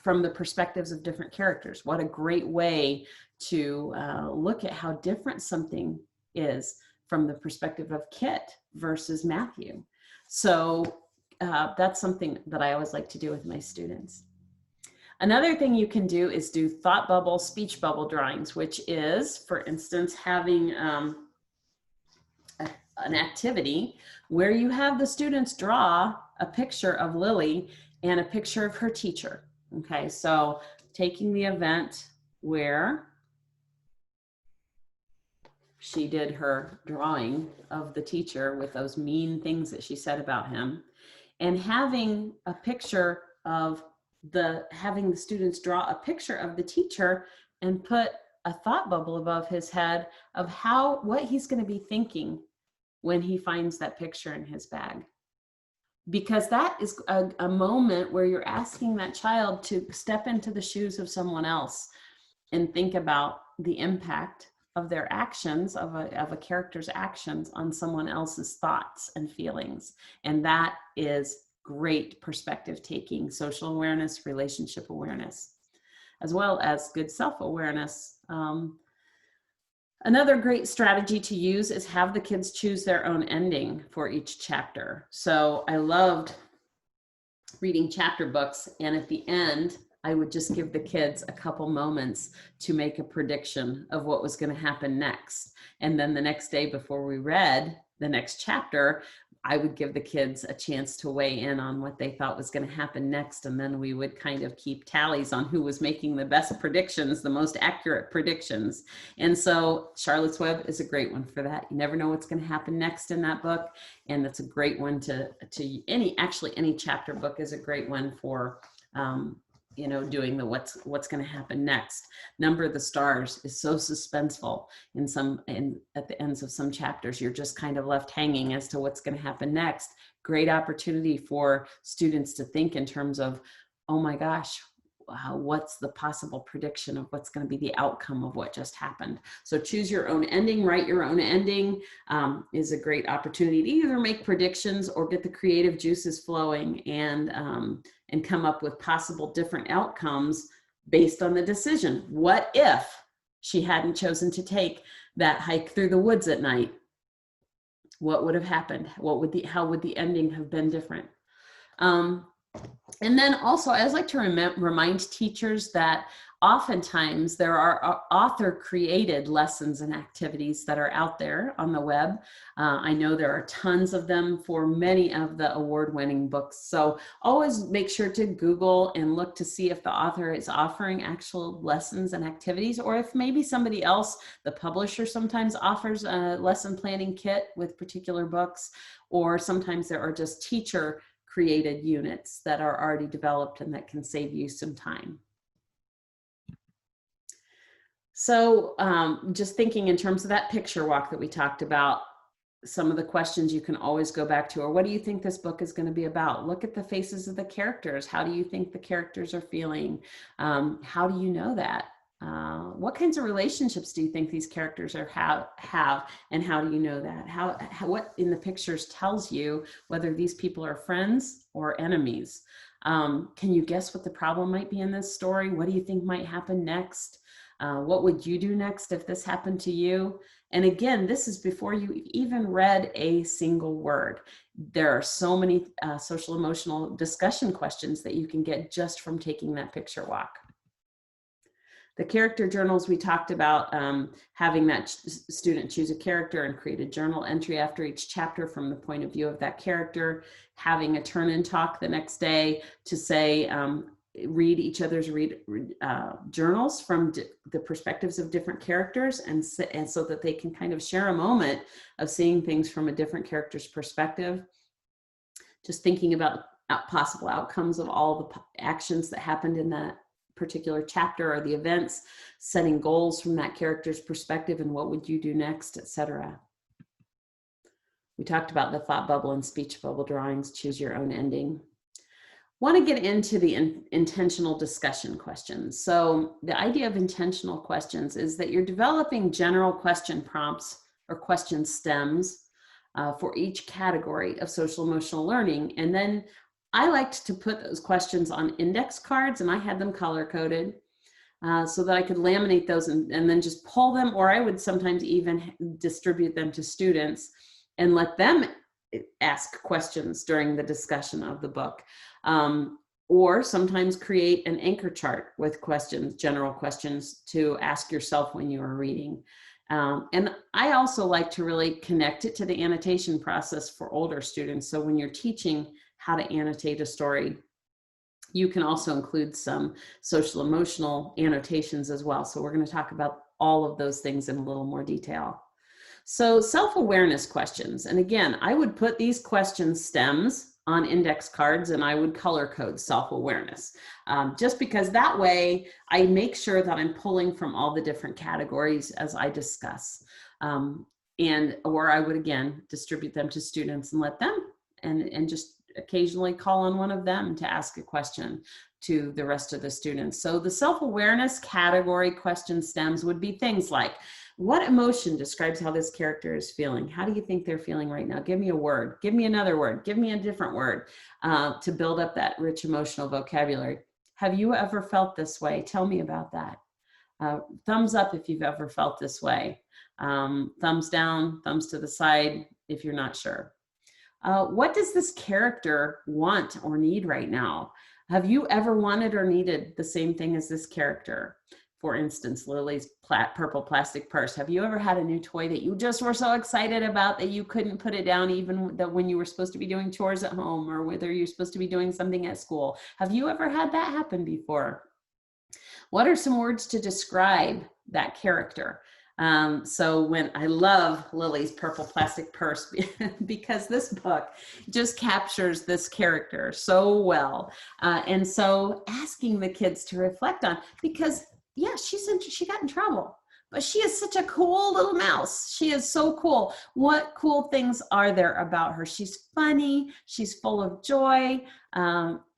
from the perspectives of different characters. What a great way to look at how different something is from the perspective of Kit versus Matthew. So that's something that I always like to do with my students. Another thing you can do is do thought bubble, speech bubble drawings, which is, for instance, having an activity where you have the students draw a picture of Lily and a picture of her teacher. Okay, so taking the event where she did her drawing of the teacher with those mean things that she said about him, and having a picture of having the students draw a picture of the teacher and put a thought bubble above his head of what he's going to be thinking when he finds that picture in his bag. Because that is a moment where you're asking that child to step into the shoes of someone else and think about the impact of their actions, of a character's actions on someone else's thoughts and feelings. And that is great perspective taking, social awareness, relationship awareness, as well as good self-awareness. Another great strategy to use is have the kids choose their own ending for each chapter. So I loved reading chapter books, and at the end, I would just give the kids a couple moments to make a prediction of what was going to happen next. And then the next day before we read the next chapter, I would give the kids a chance to weigh in on what they thought was going to happen next. And then we would kind of keep tallies on who was making the best predictions, the most accurate predictions. And so Charlotte's Web is a great one for that. You never know what's going to happen next in that book. And that's a great one any chapter book is a great one for, doing the what's going to happen next. Number of the Stars is so suspenseful at the ends of some chapters. You're just kind of left hanging as to what's going to happen next. Great opportunity for students to think in terms of, oh my gosh, what's the possible prediction of what's going to be the outcome of what just happened. So choose your own ending, write your own ending is a great opportunity to either make predictions or get the creative juices flowing and come up with possible different outcomes based on the decision. What if she hadn't chosen to take that hike through the woods at night? What would have happened? How would the ending have been different? And then also, I always like to remind teachers that oftentimes there are author-created lessons and activities that are out there on the web. I know there are tons of them for many of the award-winning books. So always make sure to Google and look to see if the author is offering actual lessons and activities, or if maybe somebody else, the publisher sometimes offers a lesson planning kit with particular books, or sometimes there are just teacher created units that are already developed and that can save you some time. So just thinking in terms of that picture walk that we talked about, some of the questions you can always go back to, or what do you think this book is going to be about? Look at the faces of the characters. How do you think the characters are feeling? How do you know that? What kinds of relationships do you think these characters have, and how do you know that? What in the pictures tells you whether these people are friends or enemies? Can you guess what the problem might be in this story? What do you think might happen next? What would you do next if this happened to you? And again, this is before you even read a single word. There are so many social emotional discussion questions that you can get just from taking that picture walk. The character journals, we talked about having that student choose a character and create a journal entry after each chapter from the point of view of that character, having a turn-in talk the next day to say, read each other's journals from the perspectives of different characters, and so that they can kind of share a moment of seeing things from a different character's perspective. Just thinking about possible outcomes of all the actions that happened in that particular chapter or the events, setting goals from that character's perspective and what would you do next, etc. We talked about the thought bubble and speech bubble drawings, choose your own ending. Want to get into the intentional discussion questions. So the idea of intentional questions is that you're developing general question prompts or question stems for each category of social emotional learning. And then I liked to put those questions on index cards, and I had them color coded so that I could laminate those and then just pull them, or I would sometimes even distribute them to students and let them ask questions during the discussion of the book. Or sometimes create an anchor chart with questions, general questions to ask yourself when you are reading. And I also like to really connect it to the annotation process for older students. So when you're teaching how to annotate a story, you can also include some social emotional annotations as well. So we're going to talk about all of those things in a little more detail. So self-awareness questions. And again, I would put these question stems on index cards and I would color code self-awareness, just because that way I make sure that I'm pulling from all the different categories as I discuss. Or I would again distribute them to students and let them and just occasionally call on one of them to ask a question to the rest of the students. So the self-awareness category question stems would be things like, what emotion describes how this character is feeling? How do you think they're feeling right now? Give me a word, give me another word, give me a different word to build up that rich emotional vocabulary. Have you ever felt this way? Tell me about that. Thumbs up if you've ever felt this way. Thumbs down, thumbs to the side if you're not sure. What does this character want or need right now? Have you ever wanted or needed the same thing as this character? For instance, Lily's purple plastic purse. Have you ever had a new toy that you just were so excited about that you couldn't put it down even when you were supposed to be doing chores at home or whether you're supposed to be doing something at school? Have you ever had that happen before? What are some words to describe that character? So when I love Lily's purple plastic purse because this book just captures this character so well. And so asking the kids to reflect on, because yeah, she got in trouble, but she is such a cool little mouse. She is so cool. What cool things are there about her? She's funny. She's full of joy.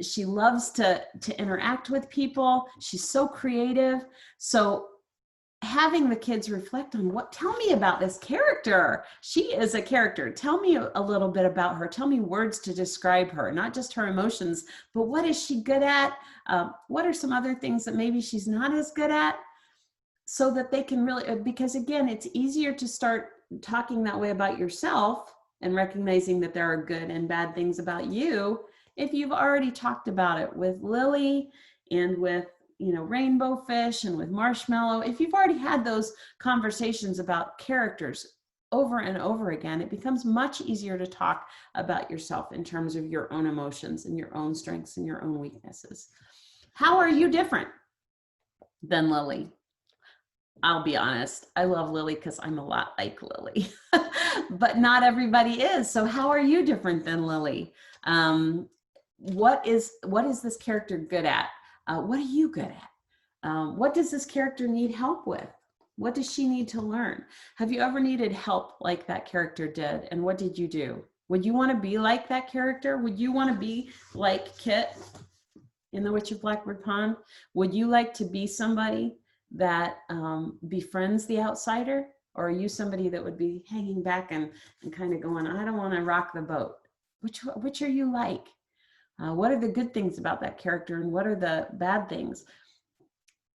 She loves to interact with people. She's so creative. So having the kids reflect on tell me about this character. She is a character. Tell me a little bit about her. Tell me words to describe her, not just her emotions, but what is she good at? What are some other things that maybe she's not as good at? So that they can really, because again, it's easier to start talking that way about yourself and recognizing that there are good and bad things about you if you've already talked about it with Lily and with rainbow fish and with Marshmallow. If you've already had those conversations about characters over and over again, it becomes much easier to talk about yourself in terms of your own emotions and your own strengths and your own weaknesses. How are you different than Lily? I'll be honest, I love Lily because I'm a lot like Lily, but not everybody is. So how are you different than Lily? What is this character good at? What are you good at? What does this character need help with? What does she need to learn? Have you ever needed help like that character did? And what did you do? Would you want to be like that character? Would you want to be like Kit in The Witch of Blackbird Pond? Would you like to be somebody that befriends the outsider? Or are you somebody that would be hanging back and kind of going, I don't want to rock the boat? Which are you like? What are the good things about that character and what are the bad things?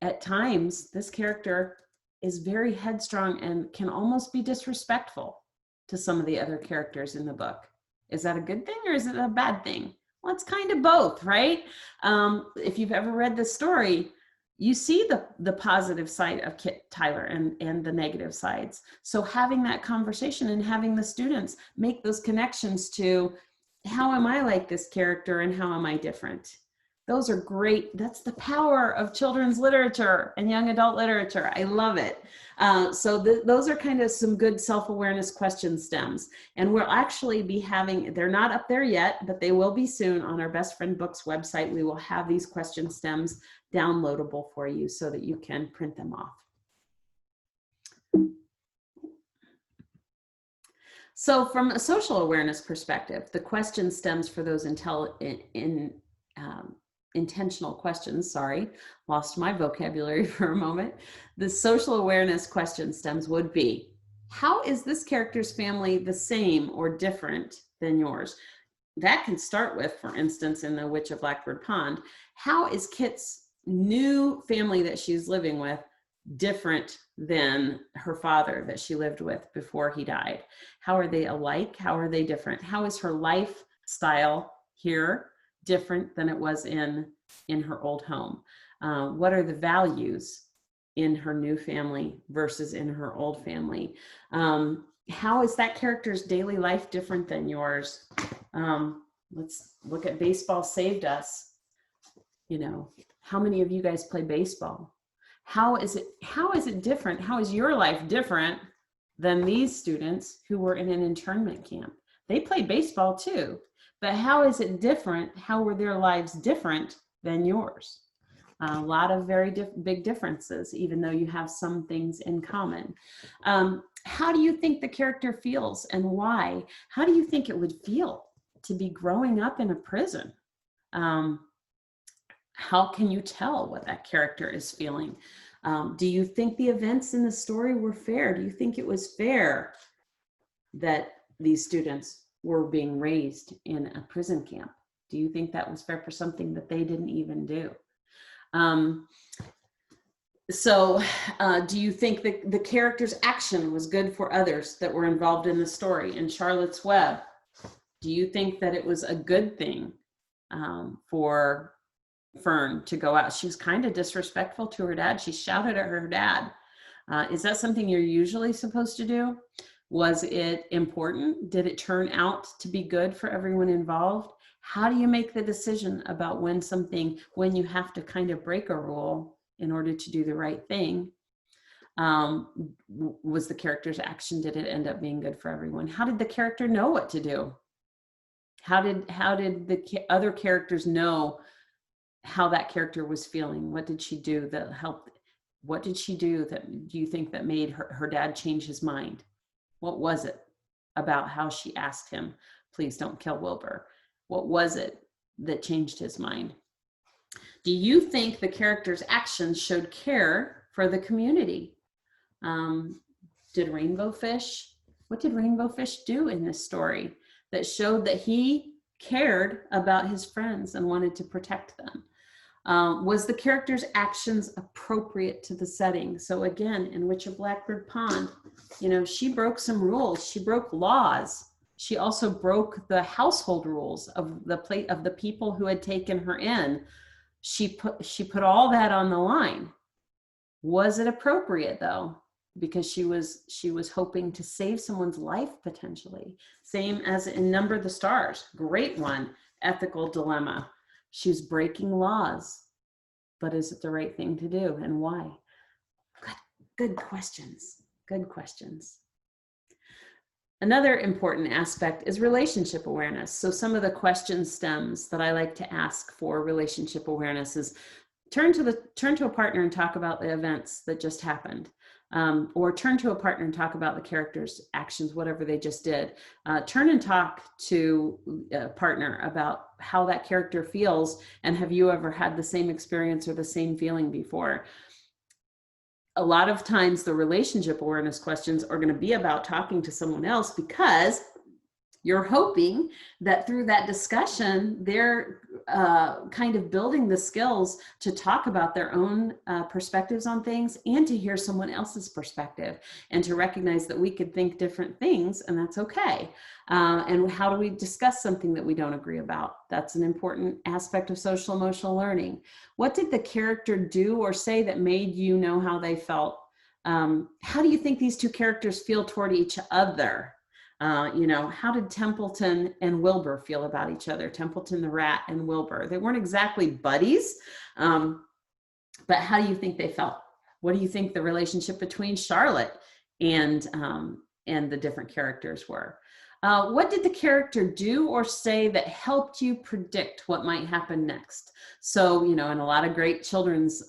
At times, this character is very headstrong and can almost be disrespectful to some of the other characters in the book. Is that a good thing or is it a bad thing? Well, it's kind of both, right? If you've ever read this story, you see the positive side of Kit Tyler and the negative sides. So having that conversation and having the students make those connections to how am I like this character and how am I different? Those are great. That's the power of children's literature and young adult literature. I love it. So those are kind of some good self-awareness question stems. And we'll actually be having, they're not up there yet, but they will be soon on our Best Friend Books website. We will have these question stems downloadable for you so that you can print them off. So from a social awareness perspective, the question stems for those intentional questions, sorry, lost my vocabulary for a moment. The social awareness question stems would be, how is this character's family the same or different than yours? That can start with, for instance, in The Witch of Blackbird Pond, how is Kit's new family that she's living with different than her father that she lived with before he died? How are they alike? How are they different? How is her lifestyle here different than it was in her old home? What are the values in her new family versus in her old family? How is that character's daily life different than yours? Let's look at Baseball Saved Us. You know, how many of you guys play baseball? How is it different? How is your life different than these students who were in an internment camp? They played baseball too, but how is it different? How were their lives different than yours? A lot of very big differences, even though you have some things in common. How do you think the character feels and why? How do you think it would feel to be growing up in a prison? How can you tell what that character is feeling? Do you think the events in the story were fair? Do you think it was fair that these students were being raised in a prison camp? Do you think that was fair for something that they didn't even do? Do you think that the character's action was good for others that were involved in the story? In Charlotte's Web, do you think that it was a good thing for Fern to go out? She was kind of disrespectful to her dad. She shouted at her dad. Is that something you're usually supposed to do? Was it important? Did it turn out to be good for everyone involved? How do you make the decision about when you have to kind of break a rule in order to do the right thing? Was the character's action, did it end up being good for everyone? How did the character know what to do? How did the other characters know how that character was feeling? What did she do that helped? What did she do that do you think that made her dad change his mind? What was it about how she asked him, please don't kill Wilbur? What was it that changed his mind? Do you think the character's actions showed care for the community? What did Rainbow Fish do in this story that showed that he cared about his friends and wanted to protect them? Was the character's actions appropriate to the setting? So again, in Witch of Blackbird Pond, she broke some rules. She broke laws. She also broke the household rules of the people who had taken her in. She put all that on the line. Was it appropriate though? Because she was hoping to save someone's life potentially. Same as in Number the Stars, great one, ethical dilemma. She was breaking laws, but is it the right thing to do and why? Good questions, good questions. Another important aspect is relationship awareness. So some of the question stems that I like to ask for relationship awareness is turn to a partner and talk about the events that just happened. Or turn to a partner and talk about the character's actions, whatever they just did. Turn and talk to a partner about how that character feels, and have you ever had the same experience or the same feeling before? a lot of times the relationship awareness questions are going to be about talking to someone else, because you're hoping that through that discussion, they're kind of building the skills to talk about their own perspectives on things, and to hear someone else's perspective, and to recognize that we could think different things, and that's okay. And how do we discuss something that we don't agree about? That's an important aspect of social emotional learning. What did the character do or say that made you know how they felt? How do you think these two characters feel toward each other? How did Templeton and Wilbur feel about each other? Templeton the rat and Wilbur. They weren't exactly buddies, but how do you think they felt? What do you think the relationship between Charlotte and the different characters were? What did the character do or say that helped you predict what might happen next? So, in a lot of great children's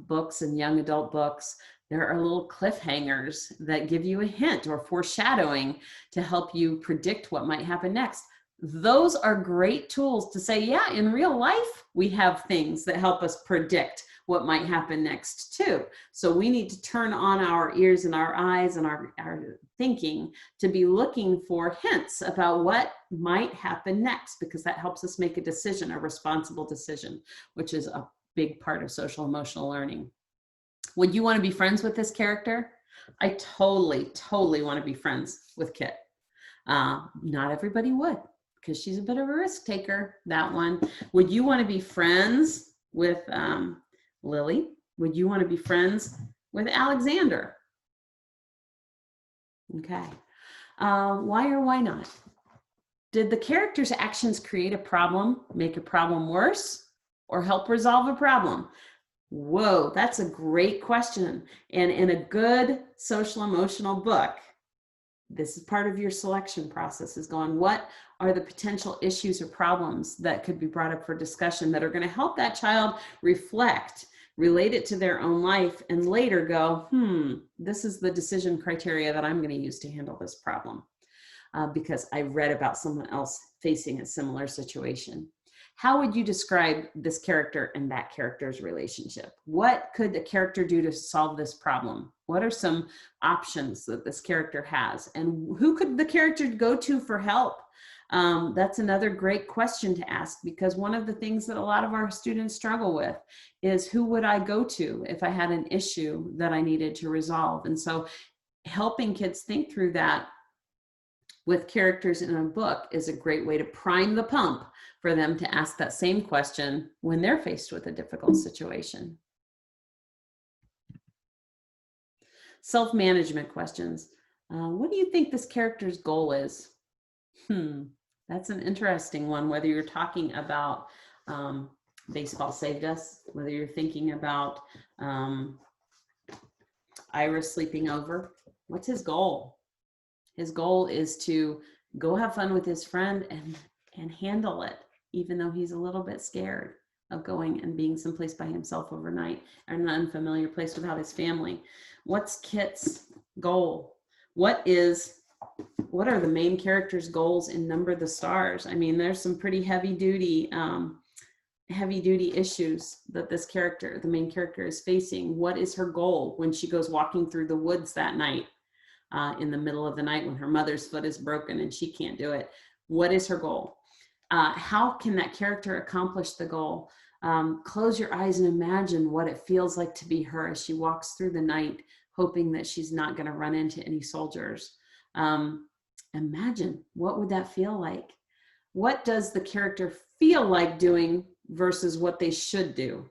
books and young adult books, there are little cliffhangers that give you a hint or foreshadowing to help you predict what might happen next. Those are great tools to say, yeah, in real life, we have things that help us predict what might happen next too. So we need to turn on our ears and our eyes and our thinking to be looking for hints about what might happen next, because that helps us make a decision, a responsible decision, which is a big part of social emotional learning. Would you want to be friends with this character? I totally want to be friends with Kit. Not everybody would, because she's a bit of a risk taker, that one. Would you want to be friends with Lily? Would you want to be friends with Alexander? Okay. Why or why not? Did the character's actions create a problem, make a problem worse, or help resolve a problem? Whoa, that's a great question. And in a good social emotional book, this is part of your selection process, is going, what are the potential issues or problems that could be brought up for discussion that are going to help that child reflect, relate it to their own life, and later go, this is the decision criteria that I'm going to use to handle this problem, because I read about someone else facing a similar situation. How would you describe this character and that character's relationship? What could the character do to solve this problem? What are some options that this character has? And who could the character go to for help? That's another great question to ask, because one of the things that a lot of our students struggle with is, who would I go to if I had an issue that I needed to resolve? And so helping kids think through that with characters in a book is a great way to prime the pump for them to ask that same question when they're faced with a difficult situation. Self-management questions. What do you think this character's goal is? That's an interesting one, whether you're talking about Baseball Saved Us, whether you're thinking about Ira sleeping over. What's his goal? His goal is to go have fun with his friend and handle it, even though he's a little bit scared of going and being someplace by himself overnight, or in an unfamiliar place without his family. What's Kit's goal? What are the main character's goals in Number the Stars? I mean, there's some pretty heavy duty issues that the main character is facing. What is her goal when she goes walking through the woods that night, in the middle of the night, when her mother's foot is broken and she can't do it? What is her goal? How can that character accomplish the goal? Close your eyes and imagine what it feels like to be her as she walks through the night, hoping that she's not going to run into any soldiers. Imagine, what would that feel like? What does the character feel like doing versus what they should do?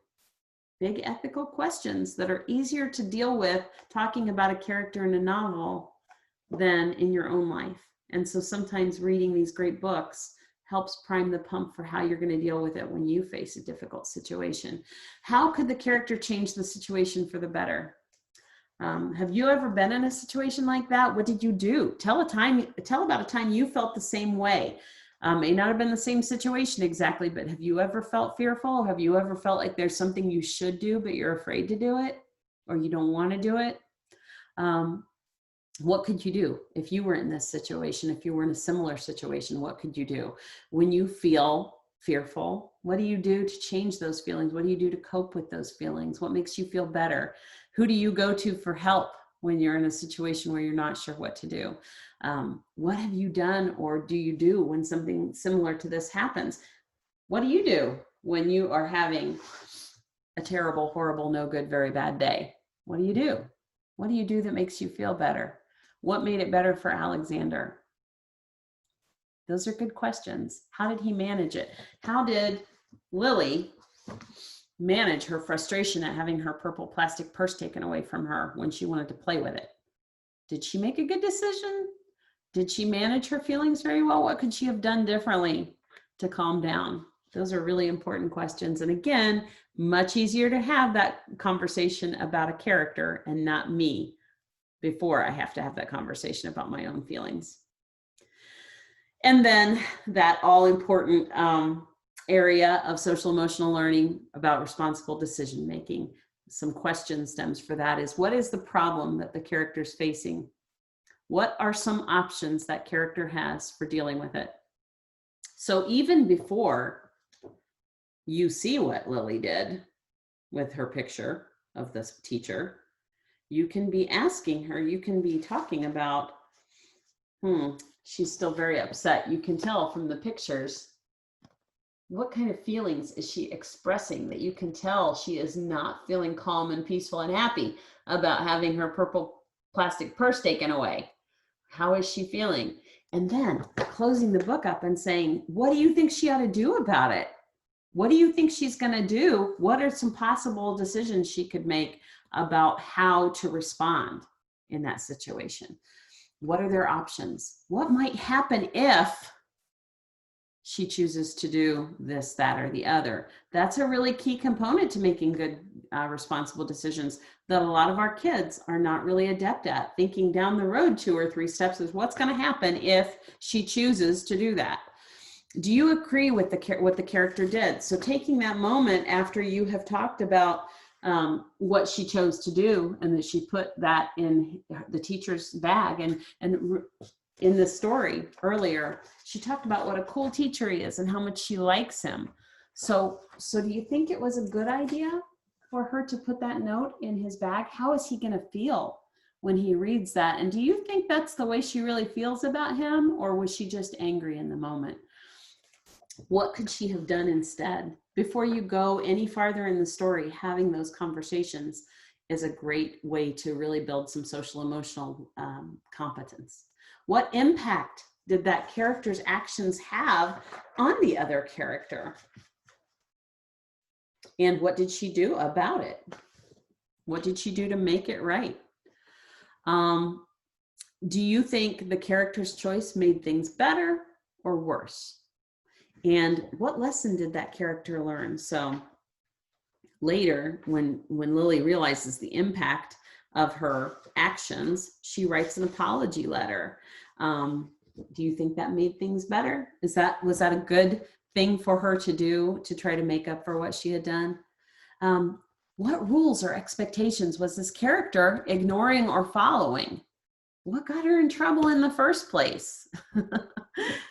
Big ethical questions that are easier to deal with talking about a character in a novel than in your own life. And so sometimes reading these great books helps prime the pump for how you're going to deal with it when you face a difficult situation. How could the character change the situation for the better? Have you ever been in a situation like that? What did you do? Tell about a time you felt the same way. May not have been the same situation exactly, but have you ever felt fearful? Have you ever felt like there's something you should do, but you're afraid to do it, or you don't want to do it? What could you do if you were in this situation? If you were in a similar situation, what could you do? When you feel fearful, what do you do to change those feelings? What do you do to cope with those feelings? What makes you feel better? Who do you go to for help when you're in a situation where you're not sure what to do? What have you done or do you do when something similar to this happens? What do you do when you are having a terrible, horrible, no good, very bad day? What do you do? What do you do that makes you feel better? What made it better for Alexander? Those are good questions. How did he manage it? How did Lily manage her frustration at having her purple plastic purse taken away from her when she wanted to play with it? Did she make a good decision? Did she manage her feelings very well? What could she have done differently to calm down? Those are really important questions. And again, much easier to have that conversation about a character and not me before I have to have that conversation about my own feelings. And then that all important area of social emotional learning about responsible decision making. Some question stems for that is, what is the problem that the character's facing? What are some options that character has for dealing with it? So even before you see what Lily did with her picture of this teacher, you can be asking her, you can be talking about, she's still very upset. You can tell from the pictures, what kind of feelings is she expressing that you can tell she is not feeling calm and peaceful and happy about having her purple plastic purse taken away? How is she feeling? And then closing the book up and saying, what do you think she ought to do about it? What do you think she's going to do? What are some possible decisions she could make about how to respond in that situation? What are their options? What might happen if she chooses to do this, that, or the other? That's a really key component to making good, responsible decisions that a lot of our kids are not really adept at. Thinking down the road 2 or 3 steps is what's going to happen if she chooses to do that. Do you agree with what the character did? So taking that moment after you have talked about what she chose to do, and that she put that in the teacher's bag, and in the story earlier, she talked about what a cool teacher he is and how much she likes him. So do you think it was a good idea for her to put that note in his bag? How is he going to feel when he reads that? And do you think that's the way she really feels about him, or was she just angry in the moment? What could she have done instead? Before you go any farther in the story, having those conversations is a great way to really build some social emotional competence. What impact did that character's actions have on the other character? And what did she do about it? What did she do to make it right? Do you think the character's choice made things better or worse? And what lesson did that character learn? So later, when Lily realizes the impact of her actions, she writes an apology letter. Do you think that made things better? Was that a good thing for her to do to try to make up for what she had done? What rules or expectations was this character ignoring or following? What got her in trouble in the first place?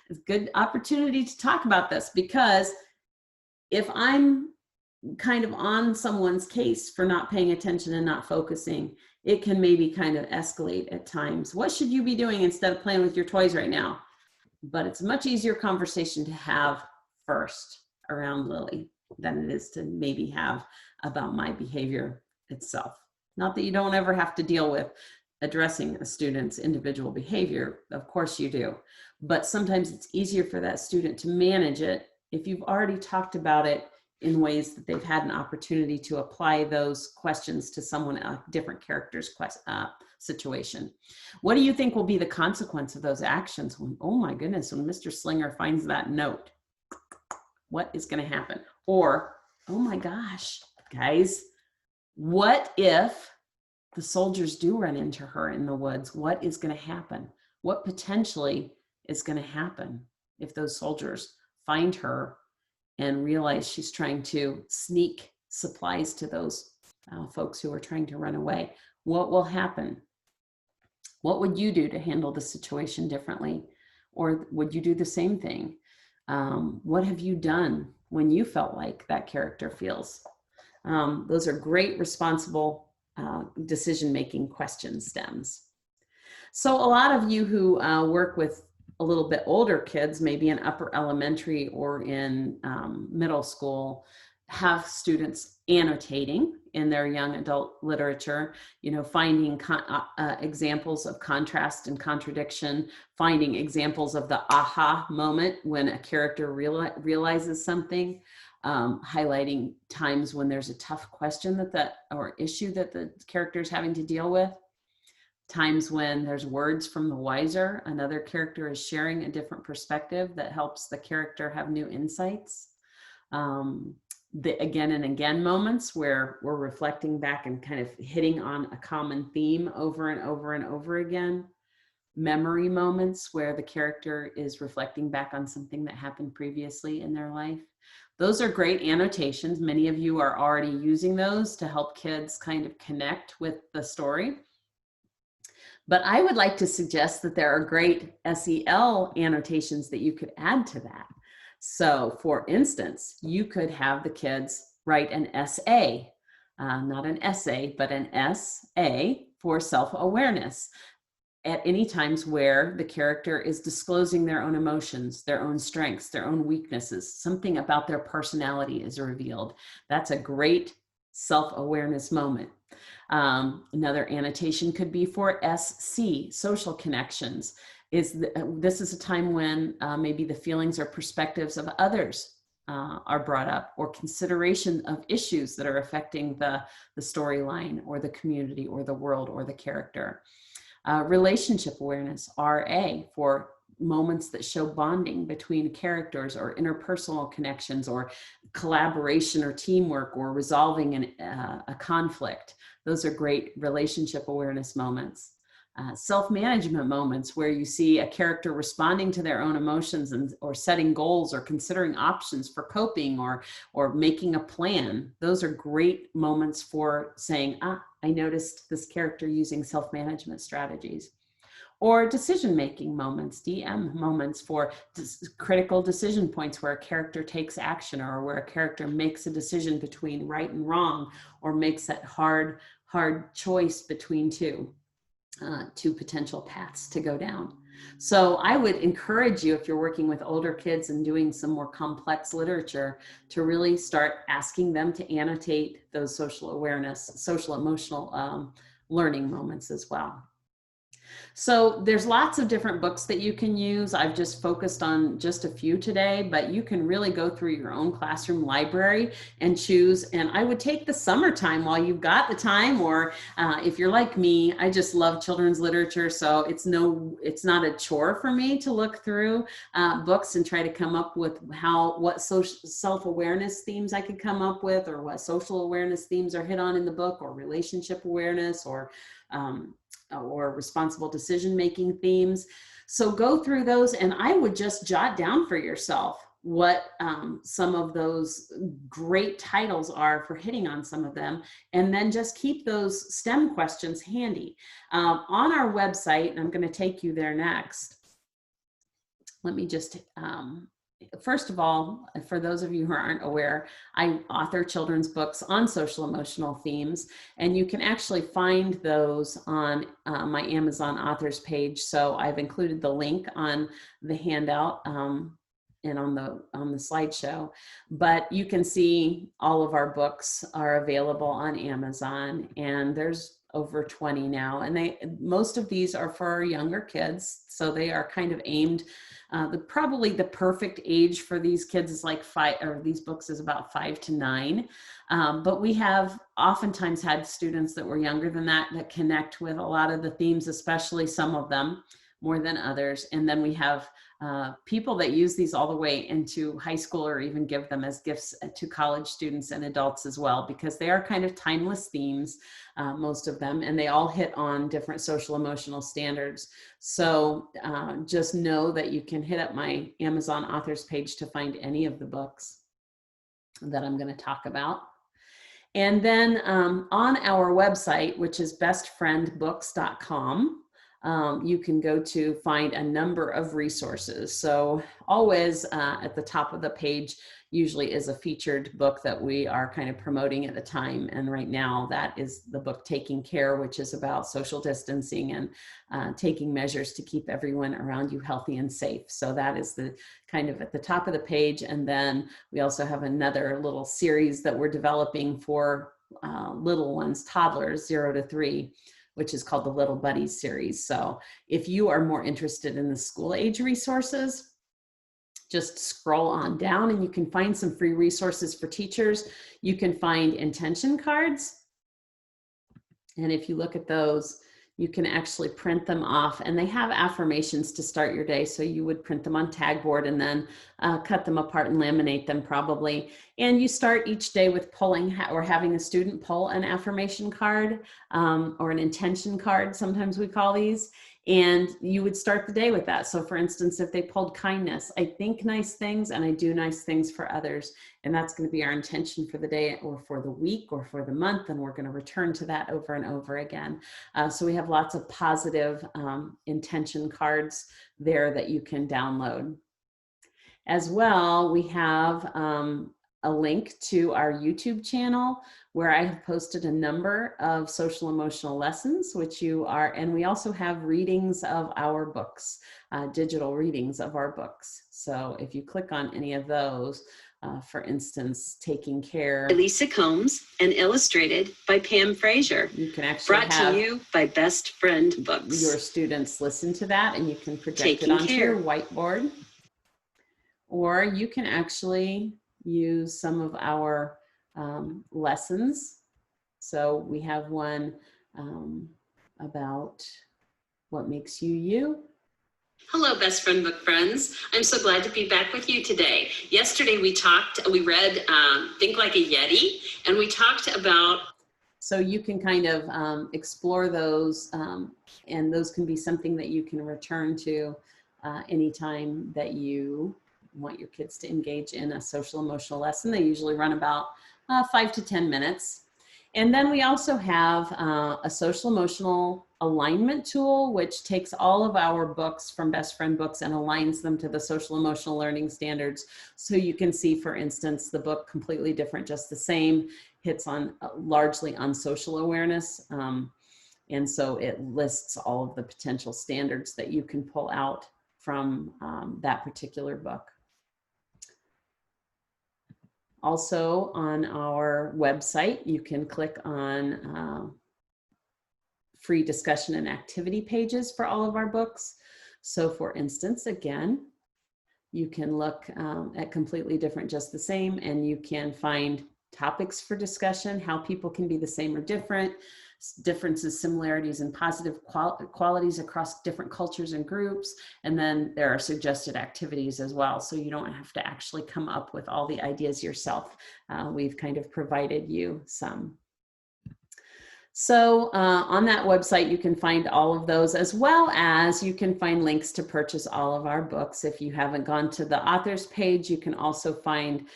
It's a good opportunity to talk about this, because if I'm kind of on someone's case for not paying attention and not focusing, it can maybe kind of escalate at times. What should you be doing instead of playing with your toys right now? But it's a much easier conversation to have first around Lily than it is to maybe have about my behavior itself. Not that you don't ever have to deal with addressing a student's individual behavior. Of course you do. But sometimes it's easier for that student to manage it if you've already talked about it in ways that they've had an opportunity to apply those questions to someone, a different character's situation. What do you think will be the consequence of those actions when, oh my goodness, when Mr. Slinger finds that note? What is going to happen? Or, oh my gosh, guys, what if the soldiers do run into her in the woods? What is going to happen? What potentially is going to happen if those soldiers find her and realize she's trying to sneak supplies to those folks who are trying to run away? What will happen? What would you do to handle the situation differently? Or would you do the same thing? What have you done when you felt like that character feels? Those are great responsible decision-making question stems. So a lot of you who work with a little bit older kids, maybe in upper elementary or in middle school, have students annotating in their young adult literature, finding examples of contrast and contradiction, finding examples of the aha moment when a character realizes something, highlighting times when there's a tough question or issue that the character is having to deal with, times when there's words from the wiser, another character is sharing a different perspective that helps the character have new insights. The again and again moments where we're reflecting back and kind of hitting on a common theme over and over and over again. Memory moments where the character is reflecting back on something that happened previously in their life. Those are great annotations. Many of you are already using those to help kids kind of connect with the story. But I would like to suggest that there are great SEL annotations that you could add to that. So for instance, you could have the kids write an essay, not an essay, but an S-A for self-awareness at any times where the character is disclosing their own emotions, their own strengths, their own weaknesses, something about their personality is revealed. That's a great self-awareness moment. Another annotation could be for SC, social connections. This is a time when maybe the feelings or perspectives of others are brought up, or consideration of issues that are affecting the storyline or the community or the world or the character. Relationship awareness, RA, for moments that show bonding between characters or interpersonal connections or collaboration or teamwork or resolving a conflict. Those are great relationship awareness moments. Self-management moments where you see a character responding to their own emotions or setting goals or considering options for coping or making a plan. Those are great moments for saying, I noticed this character using self-management strategies. Or decision-making moments, DM moments for critical decision points where a character takes action or where a character makes a decision between right and wrong or makes that hard choice between two potential paths to go down. So I would encourage you, if you're working with older kids and doing some more complex literature, to really start asking them to annotate those social awareness, social emotional learning moments as well. So there's lots of different books that you can use. I've just focused on just a few today, but you can really go through your own classroom library and choose. And I would take the summertime while you've got the time, or if you're like me, I just love children's literature. So it's not a chore for me to look through books and try to come up with what social self-awareness themes I could come up with, or what social awareness themes are hit on in the book, or relationship awareness, or responsible decision-making themes. So go through those, and I would just jot down for yourself what some of those great titles are for hitting on some of them, and then just keep those STEM questions handy. On our website, and I'm going to take you there next. Let me just first of all, for those of you who aren't aware, I author children's books on social emotional themes, and you can actually find those on my Amazon authors page. So I've included the link on the handout and on the slideshow, but you can see all of our books are available on Amazon, and there's over 20 now, and most of these are for younger kids, so they are kind of aimed. Probably the perfect age for these kids is like 5, or these books is about 5 to 9. But we have oftentimes had students that were younger than that connect with a lot of the themes, especially some of them more than others. And then we have people that use these all the way into high school, or even give them as gifts to college students and adults as well, because they are kind of timeless themes, most of them, and they all hit on different social emotional standards. So just know that you can hit up my Amazon authors page to find any of the books that I'm going to talk about. And then on our website, which is bestfriendbooks.com, you can go to find a number of resources. So always at the top of the page usually is a featured book that we are kind of promoting at the time. And right now that is the book Taking Care, which is about social distancing and taking measures to keep everyone around you healthy and safe. So that is the kind of at the top of the page. And then we also have another little series that we're developing for little ones, toddlers, 0 to 3, which is called the Little Buddies series. So if you are more interested in the school age resources, just scroll on down and you can find some free resources for teachers. You can find intention cards. And if you look at those, you can actually print them off, and they have affirmations to start your day. So you would print them on tag board and then cut them apart and laminate them probably. And you start each day with pulling or having a student pull an affirmation card or an intention card, sometimes we call these. And you would start the day with that. So for instance, if they pulled kindness, I think nice things and I do nice things for others. And that's going to be our intention for the day or for the week or for the month. And we're going to return to that over and over again. So we have lots of positive intention cards there that you can download. As well, we have a link to our YouTube channel where I have posted a number of social emotional lessons, which you are, and we also have readings of our books, digital readings of our books. So if you click on any of those, for instance, Taking Care. Lisa Combs and illustrated by Pam Fraser. You can actually brought to you by Best Friend Books. Your students listen to that and you can project Taking it onto Care. your whiteboard. Or you can actually use some of our lessons. So we have one about what makes you you. Hello, Best Friend Book friends. I'm so glad to be back with you today. Yesterday we read Think Like a Yeti, and we talked about. So you can kind of explore those, and those can be something that you can return to anytime that you want your kids to engage in a social emotional lesson. They usually run about 5 to 10 minutes. And then we also have a social emotional alignment tool, which takes all of our books from Best Friend Books and aligns them to the social emotional learning standards. So you can see, for instance, the book Completely Different, Just the Same hits on largely on social awareness. And so it lists all of the potential standards that you can pull out from that particular book. Also on our website, you can click on free discussion and activity pages for all of our books. So for instance, again, you can look at Completely Different, Just the Same, and you can find topics for discussion, how people can be the same or different, differences, similarities, and positive qualities across different cultures and groups. And then there are suggested activities as well. So you don't have to actually come up with all the ideas yourself. We've kind of provided you some. So on that website, you can find all of those, as well as you can find links to purchase all of our books. If you haven't gone to the authors page, you can also find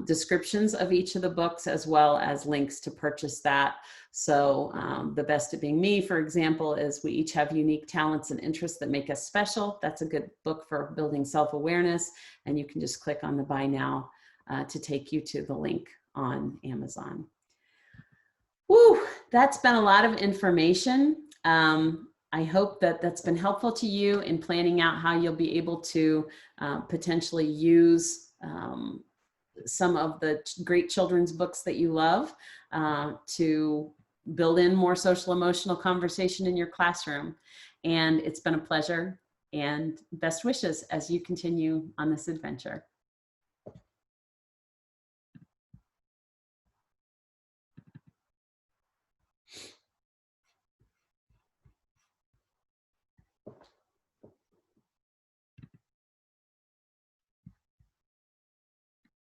descriptions of each of the books, as well as links to purchase that. So The Best at Being Me, for example, is we each have unique talents and interests that make us special. That's a good book for building self-awareness. And you can just click on the Buy Now to take you to the link on Amazon. Woo, that's been a lot of information. I hope that that's been helpful to you in planning out how you'll be able to potentially use some of the great children's books that you love to build in more social emotional conversation in your classroom. And it's been a pleasure, and best wishes as you continue on this adventure.